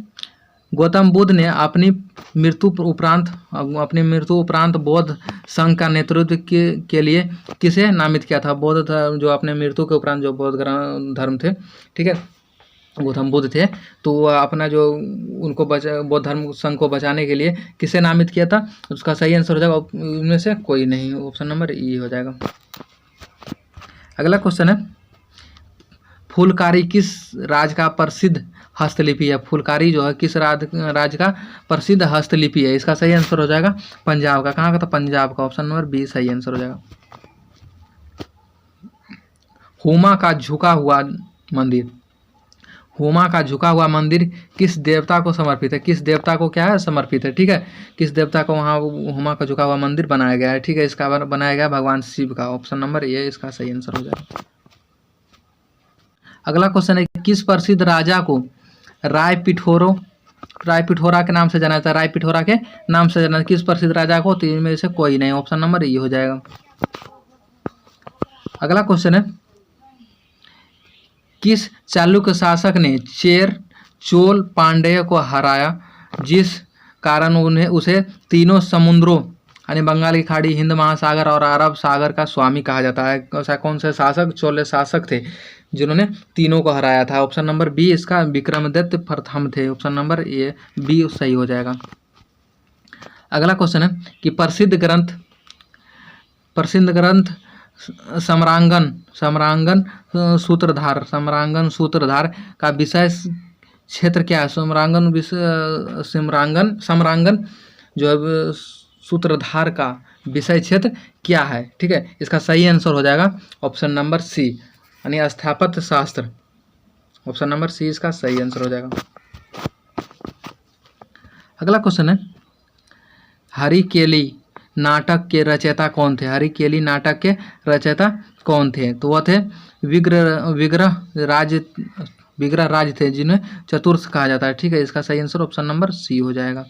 गौतम बुद्ध ने अपनी मृत्यु उपरांत बौद्ध संघ का नेतृत्व के लिए किसे नामित किया था, बौद्ध जो अपने मृत्यु के उपरांत जो बौद्ध धर्म थे, ठीक है, गौतम बुद्ध थे, तो अपना जो उनको बौद्ध धर्म संघ को बचाने के लिए किसे नामित किया था, उसका सही आंसर हो जाएगा उनमें से कोई नहीं, ऑप्शन नंबर ई हो जाएगा। अगला क्वेश्चन है, फुलकारी किस राज्य का प्रसिद्ध हस्तलिपि है, फुलकारी जो है किस राज्य का प्रसिद्ध हस्तलिपि है, इसका सही आंसर हो जाएगा पंजाब का, कहाँ का, तो पंजाब का, ऑप्शन नंबर बी सही आंसर हो जाएगा। हुमा का झुका हुआ मंदिर किस देवता को समर्पित है, किस देवता को क्या है समर्पित है, ठीक है, किस देवता को वहाँ हुमा का झुका हुआ मंदिर बनाया गया है, ठीक है। इसका बनाया गया भगवान शिव का, ऑप्शन नंबर ए इसका सही आंसर हो जाएगा। अगला क्वेश्चन है, किस प्रसिद्ध राजा को रायपिठोरा के नाम से जाना जाता है, रायपिठोरा के नाम से जाना, किस प्रसिद्ध राजा को, तो इनमें से कोई नहीं, ऑप्शन नंबर ए हो जाएगा। अगला क्वेश्चन है, किस चालुक्य शासक ने चोल पांड्य को हराया जिस कारण उसे तीनों समुद्रों यानी बंगाल की खाड़ी, हिंद महासागर और अरब सागर का स्वामी कहा जाता है, ऐसा कौन से शासक, चोल शासक थे जिन्होंने तीनों को हराया था, ऑप्शन नंबर बी इसका विक्रमादित्य प्रथम थे, ऑप्शन नंबर ए बी सही हो जाएगा। अगला क्वेश्चन है कि प्रसिद्ध ग्रंथ सम्रांगन सूत्रधार का विषय क्षेत्र क्या है, सम्रांगन जो है सूत्रधार का विषय क्षेत्र क्या है, ठीक है। इसका सही आंसर हो जाएगा ऑप्शन नंबर सी यानी स्थापत्य शास्त्र, ऑप्शन नंबर सी इसका सही आंसर हो जाएगा। अगला क्वेश्चन है, हरिकेली नाटक के रचयिता कौन थे, हरिकेली नाटक के रचयिता कौन थे, तो वह थे विग्रह राज थे जिन्हें चतुर्थ कहा जाता है, ठीक है। इसका सही आंसर ऑप्शन नंबर सी हो जाएगा।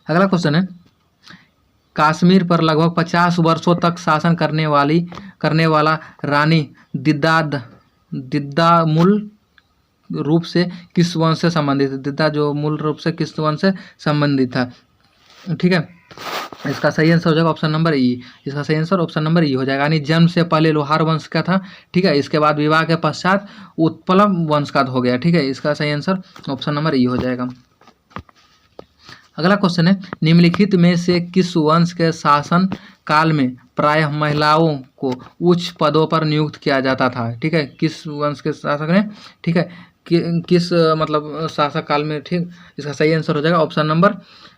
अगला क्वेश्चन है, कश्मीर पर लगभग 50 वर्षों तक शासन करने वाला रानी दिद्दा मूल रूप से किस वंश से संबंधित है, दिद्दा जो मूल रूप से किस वंश से संबंधित था, ठीक है। इसका सही आंसर हो जाएगा ऑप्शन नंबर ई, इसका सही आंसर ऑप्शन नंबर ई हो जाएगा, यानी जन्म से पहले लोहार वंश का था, ठीक है। इसके बाद विवाह के पश्चात उत्पलव वंश का हो गया, ठीक है। इसका सही आंसर ऑप्शन नंबर ई हो जाएगा। अगला क्वेश्चन है, निम्नलिखित में से किस वंश के शासन काल में प्रायः महिलाओं को उच्च पदों पर नियुक्त किया जाता था, ठीक है, किस वंश के शासक ने, ठीक है, किस मतलब शासक काल में, ठीक। इसका सही आंसर हो जाएगा ऑप्शन नंबर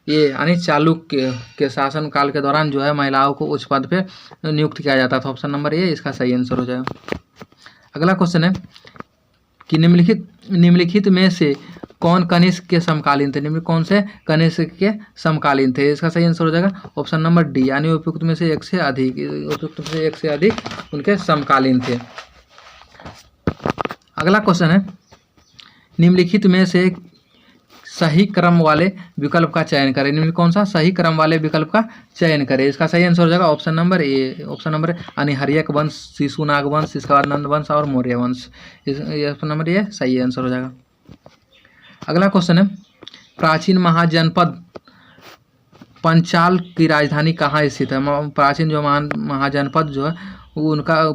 ए, यानी चालुक्य के शासन काल के दौरान जो है महिलाओं को उच्च पद पे नियुक्त किया जाता था। ऑप्शन नंबर ए इसका सही आंसर हो जाएगा। अगला क्वेश्चन है कि निम्नलिखित में से कौन कनिष्क के समकालीन थे। निम्न कौन से कनिष्क के समकालीन थे? इसका सही आंसर हो जाएगा ऑप्शन नंबर डी, यानी उपयुक्त में से एक से अधिक उनके समकालीन थे। अगला क्वेश्चन है निम्नलिखित में से सही क्रम वाले विकल्प का चयन करें। निम्न कौन सा सही क्रम वाले विकल्प का चयन करें? इसका सही आंसर हो जाएगा option number A, option number यानी हर्यक वंश, शिशुनाग वंश, इसके बाद नंद वंश और मौर्य वंश। ऑप्शन नंबर ये सही आंसर हो जाएगा। अगला क्वेश्चन है प्राचीन महाजनपद पंचाल की राजधानी कहाँ स्थित है? प्राचीन जो महाजनपद जो है उनका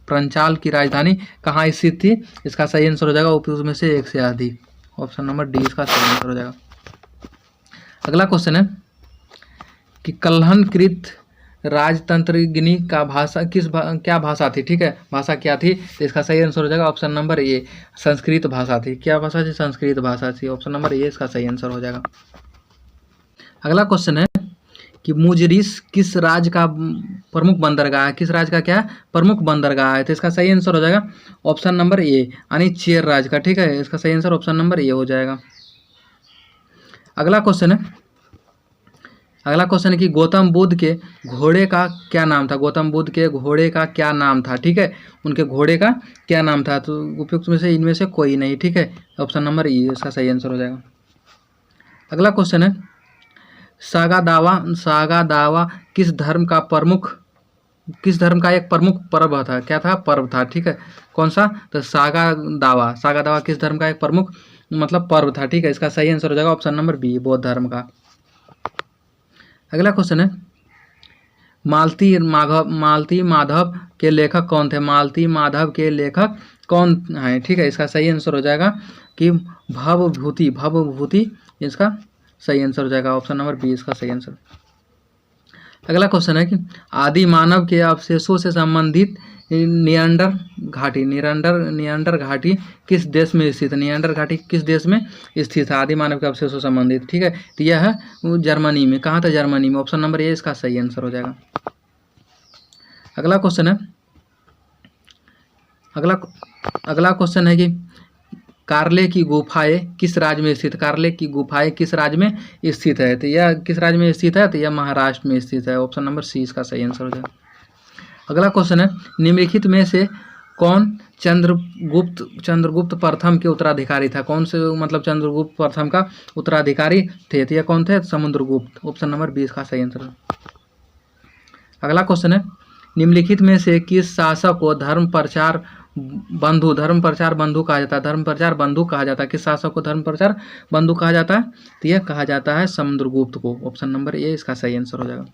पंचाल की राजधानी कहाँ स्थित थी? इसका सही आंसर हो जाएगा उपयुक्त में से एक से अधिक। ऑप्शन नंबर डी इसका सही आंसर हो जाएगा। अगला क्वेश्चन है कि कल्हणकृत राजतंत्रज्ञनी का भाषा क्या भाषा थी? ठीक है, भाषा क्या थी? तो इसका सही आंसर हो जाएगा ऑप्शन नंबर ए, संस्कृत भाषा थी। क्या भाषा थी? संस्कृत भाषा थी। ऑप्शन नंबर ए इसका सही आंसर हो जाएगा। अगला क्वेश्चन है कि मुजरिस किस राज्य का प्रमुख बंदरगाह है? किस राज्य का क्या प्रमुख बंदरगाह है? तो इसका सही आंसर हो जाएगा ऑप्शन नंबर ए, यानी चेर राज्य का। ठीक है, इसका सही आंसर ऑप्शन नंबर ए हो जाएगा। अगला क्वेश्चन है कि गौतम बुद्ध के घोड़े का क्या नाम था? गौतम बुद्ध के घोड़े का क्या नाम था? ठीक है, उनके घोड़े का क्या नाम था? तो उपयुक्त में से इनमें से कोई नहीं। ठीक है, ऑप्शन नंबर ए इसका सही आंसर हो जाएगा। अगला क्वेश्चन है सागा दावा किस धर्म का एक प्रमुख पर्व था? क्या था? पर्व था। ठीक है, कौन सा? तो सागा दावा किस धर्म का एक प्रमुख मतलब पर्व था? ठीक है, इसका सही आंसर हो जाएगा ऑप्शन नंबर बी, बौद्ध धर्म का। अगला क्वेश्चन है मालती माधव के लेखक कौन थे? मालती माधव के लेखक कौन है? ठीक है, इसका सही आंसर हो जाएगा कि भवभूति इसका सही आंसर हो जाएगा ऑप्शन नंबर बी इसका सही आंसर। अगला क्वेश्चन है कि आदि मानव के अवशेषों से संबंधित नियंडर घाटी किस देश में स्थित है? नियंडर घाटी किस देश में स्थित है? आदि मानव के अवशेषों से संबंधित। ठीक है, तो यह है जर्मनी में। कहाँ था? जर्मनी में। ऑप्शन नंबर ए इसका सही आंसर हो जाएगा। अगला क्वेश्चन है कि कार्ले की गुफाएं किस राज्य में स्थित? कार्ले की गुफाएं किस राज्य में स्थित है? तो यह किस राज्य में स्थित है? तो यह महाराष्ट्र में स्थित है। ऑप्शन नंबर सी इसका सही आंसर हो जाएगा। अगला क्वेश्चन है निम्नलिखित में से कौन चंद्रगुप्त प्रथम के उत्तराधिकारी था? कौन से मतलब चंद्रगुप्त प्रथम का उत्तराधिकारी थे? तो यह कौन थे? समुद्रगुप्त। ऑप्शन नंबर 20 का सही आंसर है। अगला क्वेश्चन है निम्नलिखित में से किस शासक को धर्म प्रचार बंधु कहा जाता है? धर्म प्रचार बंधु कहा जाता है। किस शासक को धर्म प्रचार बंधु कहा जाता है? तो यह कहा जाता है समुद्रगुप्त को। ऑप्शन नंबर ए इसका सही आंसर हो जाएगा।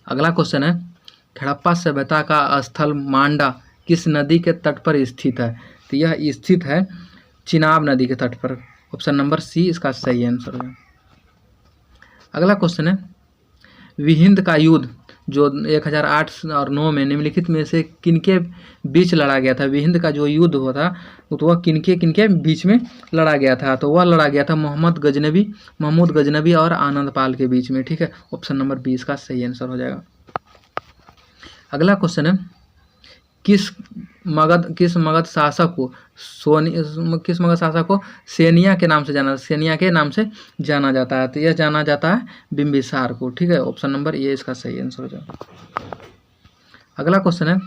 अगला क्वेश्चन है हड़प्पा सभ्यता का स्थल मांडा किस नदी के तट पर स्थित है? तो यह स्थित है चिनाब नदी के तट पर। ऑप्शन नंबर सी इसका सही आंसर है। अगला क्वेश्चन है विहिंद का युद्ध जो 1008 और 9 में निम्नलिखित में से किनके बीच लड़ा गया था? विहिंद का जो युद्ध हुआ था तो वह किनके बीच में लड़ा गया था? तो वह लड़ा गया था महमूद गजनबी और आनंदपाल के बीच में। ठीक है, ऑप्शन नंबर 20 का सही आंसर हो जाएगा। अगला क्वेश्चन है किस मगध शासक को सेनिया के नाम से जाना जाता है? तो यह जाना जाता है बिंबिसार को। ठीक है, ऑप्शन नंबर ए इसका सही आंसर हो जाएगा। अगला क्वेश्चन है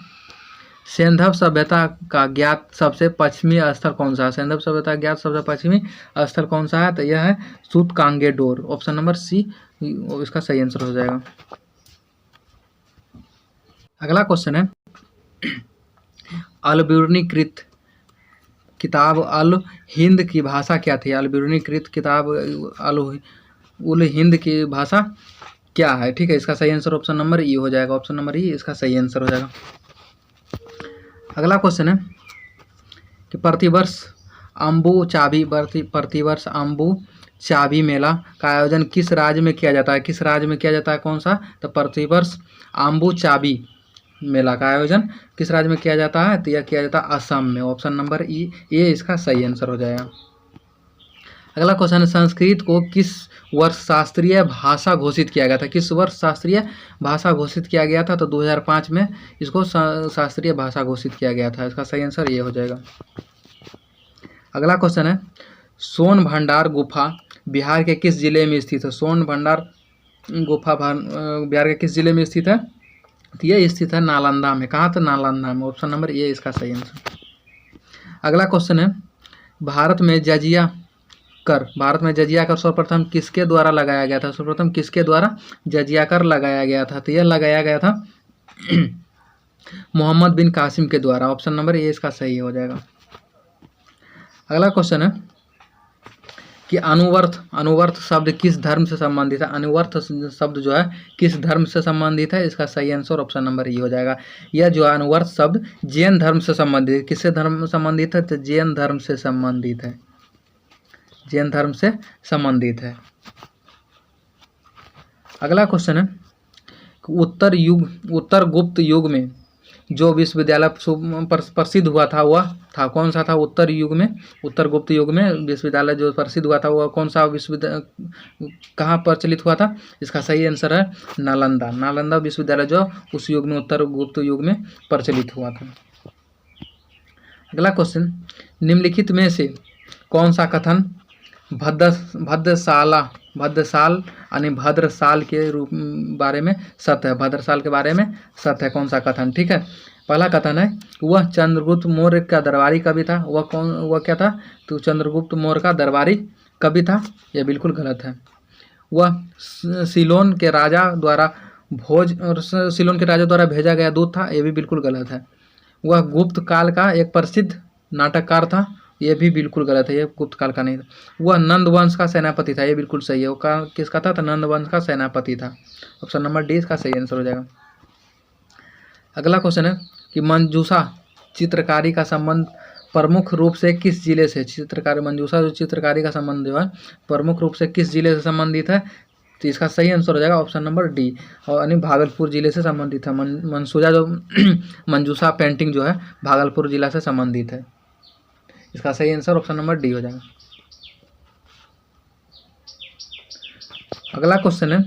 सैंधव सभ्यता का ज्ञात सबसे पश्चिमी स्थल कौन सा है? सैंधव सभ्यता ज्ञात सबसे पश्चिमी स्थल कौन सा है? तो यह है सूतकांगेडोर। ऑप्शन नंबर सी इसका सही आंसर हो जाएगा। अगला क्वेश्चन है अलबर्नीकृत किताब अल हिंद की भाषा क्या थी? अलबर्नीकृत किताब उल हिंद की भाषा क्या है? ठीक है, इसका सही आंसर ऑप्शन नंबर ई हो जाएगा। ऑप्शन नंबर ई इसका सही आंसर हो जाएगा। अगला क्वेश्चन है कि प्रतिवर्ष अम्बू चाबी मेला का आयोजन किस राज्य में किया जाता है? किस राज्य में किया जाता है? कौन सा? तो प्रतिवर्ष अम्बू चाबी मेला का आयोजन किस राज्य में किया जाता है? तो यह किया जाता है असम में। ऑप्शन नंबर ए इसका सही आंसर हो जाएगा। अगला क्वेश्चन है, संस्कृत को किस वर्ष शास्त्रीय भाषा घोषित किया गया था? किस वर्ष शास्त्रीय भाषा घोषित किया गया था? तो 2005 में इसको शास्त्रीय भाषा घोषित किया गया था। इसका सही आंसर ये हो जाएगा। अगला क्वेश्चन है, सोन भंडार गुफा बिहार के किस जिले में स्थित है? सोन भंडार गुफा बिहार के किस जिले में स्थित है? तो ये स्थित है नालंदा में। कहाँ? तो नालंदा में। ऑप्शन नंबर ए इसका सही आंसर। अगला क्वेश्चन है, भारत में जजिया कर सर्वप्रथम किसके द्वारा लगाया गया था? सर्वप्रथम किसके द्वारा जजिया कर लगाया गया था? तो यह लगाया गया था मोहम्मद बिन कासिम के द्वारा। ऑप्शन नंबर ए इसका सही हो जाएगा। अगला क्वेश्चन है कि अनुवर्त शब्द किस धर्म से संबंधित है? अनुवर्त शब्द जो है किस धर्म से संबंधित है? इसका सही आंसर ऑप्शन नंबर ए हो जाएगा। यह जो है अनुवर्त शब्द जैन धर्म से संबंधित है। किससे धर्म संबंधित है? तो जैन धर्म से संबंधित है। जैन धर्म से संबंधित है। अगला क्वेश्चन है, उत्तर गुप्त युग में जो विश्वविद्यालय प्रसिद्ध हुआ था वह था कौन सा था? उत्तर गुप्त युग में विश्वविद्यालय जो प्रसिद्ध हुआ था वह कौन सा विश्वविद्यालय कहाँ प्रचलित हुआ था? इसका सही आंसर है नालंदा विश्वविद्यालय जो उस युग में उत्तर गुप्त युग में प्रचलित हुआ था। अगला क्वेश्चन, निम्नलिखित में से कौन सा कथन भद्रसाल यानी भद्रसाल के बारे में सत्य है? भद्रसाल के बारे में सत्य है। कौन सा कथन? ठीक है, पहला कथन है वह चंद्रगुप्त मौर्य का दरबारी कवि था। वह क्या था? तो चंद्रगुप्त मौर्य का दरबारी कवि था। यह बिल्कुल गलत है। वह सीलोन के राजा द्वारा भेजा गया दूत था। यह भी बिल्कुल गलत है। वह गुप्त काल का एक प्रसिद्ध नाटककार था। ये भी बिल्कुल गलत है। ये गुप्त काल का नहीं था। वह नंद वंश का सेनापति था। ये बिल्कुल सही है। वो किसका था? तो नंद वंश का सेनापति था। ऑप्शन नंबर डी इसका सही आंसर हो जाएगा। अगला क्वेश्चन है कि मंजूषा चित्रकारी का संबंध प्रमुख रूप से किस जिले से? मंजूषा जो चित्रकारी का संबंध जो है प्रमुख रूप से किस जिले से संबंधित है? तो इसका सही आंसर हो जाएगा ऑप्शन नंबर डी, और यानी भागलपुर जिले से संबंधित है। मंसूजा जो मंजूषा पेंटिंग जो है भागलपुर जिला से संबंधित है। इसका सही आंसर ऑप्शन नंबर डी हो जाएगा। अगला क्वेश्चन है,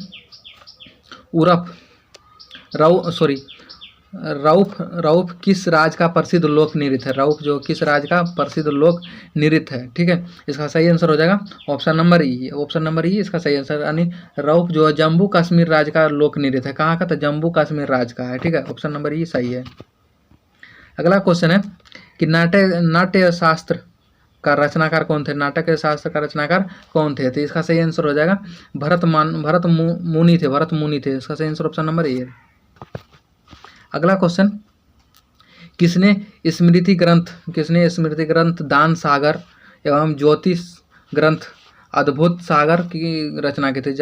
रऊफ किस राज्य का प्रसिद्ध लोक नृत्य है? रऊफ जो किस राज्य का प्रसिद्ध लोक नृत्य है? ठीक है, इसका सही आंसर हो जाएगा ऑप्शन नंबर ई इसका सही आंसर। यानी रऊफ जो है जम्मू कश्मीर राज्य का लोक नृत्य है। कहाँ का? तो जम्मू कश्मीर राज्य का है। ठीक है, ऑप्शन नंबर ई सही है। अगला क्वेश्चन है कि नाट्य शास्त्र का रचनाकार कौन थे? नाटक शास्त्र का रचनाकार कौन थे? तो इसका सही आंसर हो जाएगा भरत मुनि थे। इसका सही आंसर ऑप्शन नंबर ए है। अगला क्वेश्चन, किसने स्मृति ग्रंथ दान सागर एवं ज्योतिष ग्रंथ अद्भुत सागर की रचना की थी?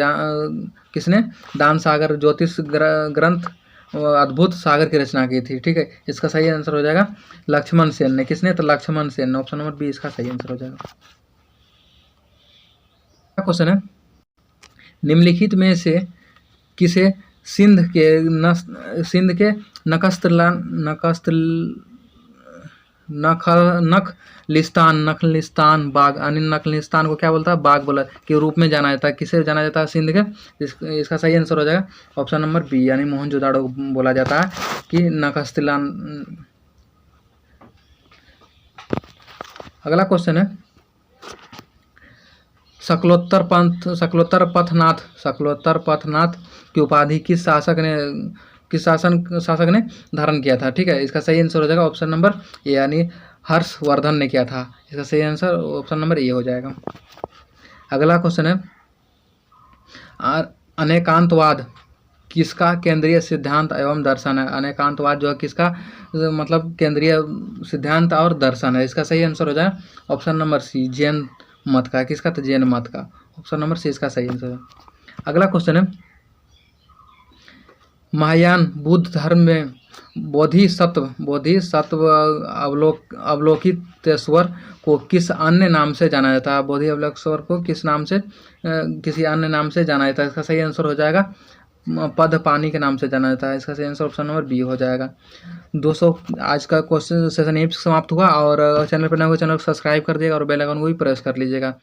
किसने दान सागर ज्योतिष ग्रंथ अद्भुत सागर की रचना की थी? ठीक है, इसका सही आंसर हो जाएगा लक्ष्मण सेन ने। किसने? तो लक्ष्मण सेन ने। ऑप्शन नंबर बी इसका सही आंसर हो जाएगा। क्वेश्चन है, निम्नलिखित में से किसे सिंध के नखलिस्तान बाग, यानी नखलिस्तान को क्या बोलता है? बाग बोला के रूप में जाना जाता है। किसे जाना जाता है? सिंध के। इसका सही आंसर हो जाएगा ऑप्शन नंबर बी, यानी मोहनजोदाड़ो बोला जाता है कि नखलिस्तान। अगला क्वेश्चन है, शकलोत्तर पथनाथ की उपाधि किस शासक ने धारण किया था? ठीक है, इसका सही आंसर हो जाएगा ऑप्शन नंबर ए, यानी हर्षवर्धन ने किया था। इसका सही आंसर ऑप्शन नंबर ए हो जाएगा। अगला क्वेश्चन है, अनेकांतवाद किसका केंद्रीय सिद्धांत एवं दर्शन है? अनेकांतवाद जो है किसका मतलब केंद्रीय सिद्धांत और दर्शन है? इसका सही आंसर हो जाएगा ऑप्शन नंबर सी, जैन मत का। किसका? तो जैन मत का। ऑप्शन नंबर सी इसका सही आंसर है। अगला क्वेश्चन है, महायान बुद्ध धर्म में बोधिसत्व अवलोकितेश्वर को किस अन्य नाम से जाना जाता है? बोधि अवलोकेश्वर को किसी अन्य नाम से जाना जाता है? इसका सही आंसर हो जाएगा पद पानी के नाम से जाना जाता है। इसका सही आंसर ऑप्शन नंबर बी हो जाएगा। 200 आज का क्वेश्चन सेशन यहीं पे समाप्त हुआ। और चैनल पर नए हो चैनल को सब्सक्राइब कर दिएगा और बेल आइकन को भी प्रेस कर लीजिएगा।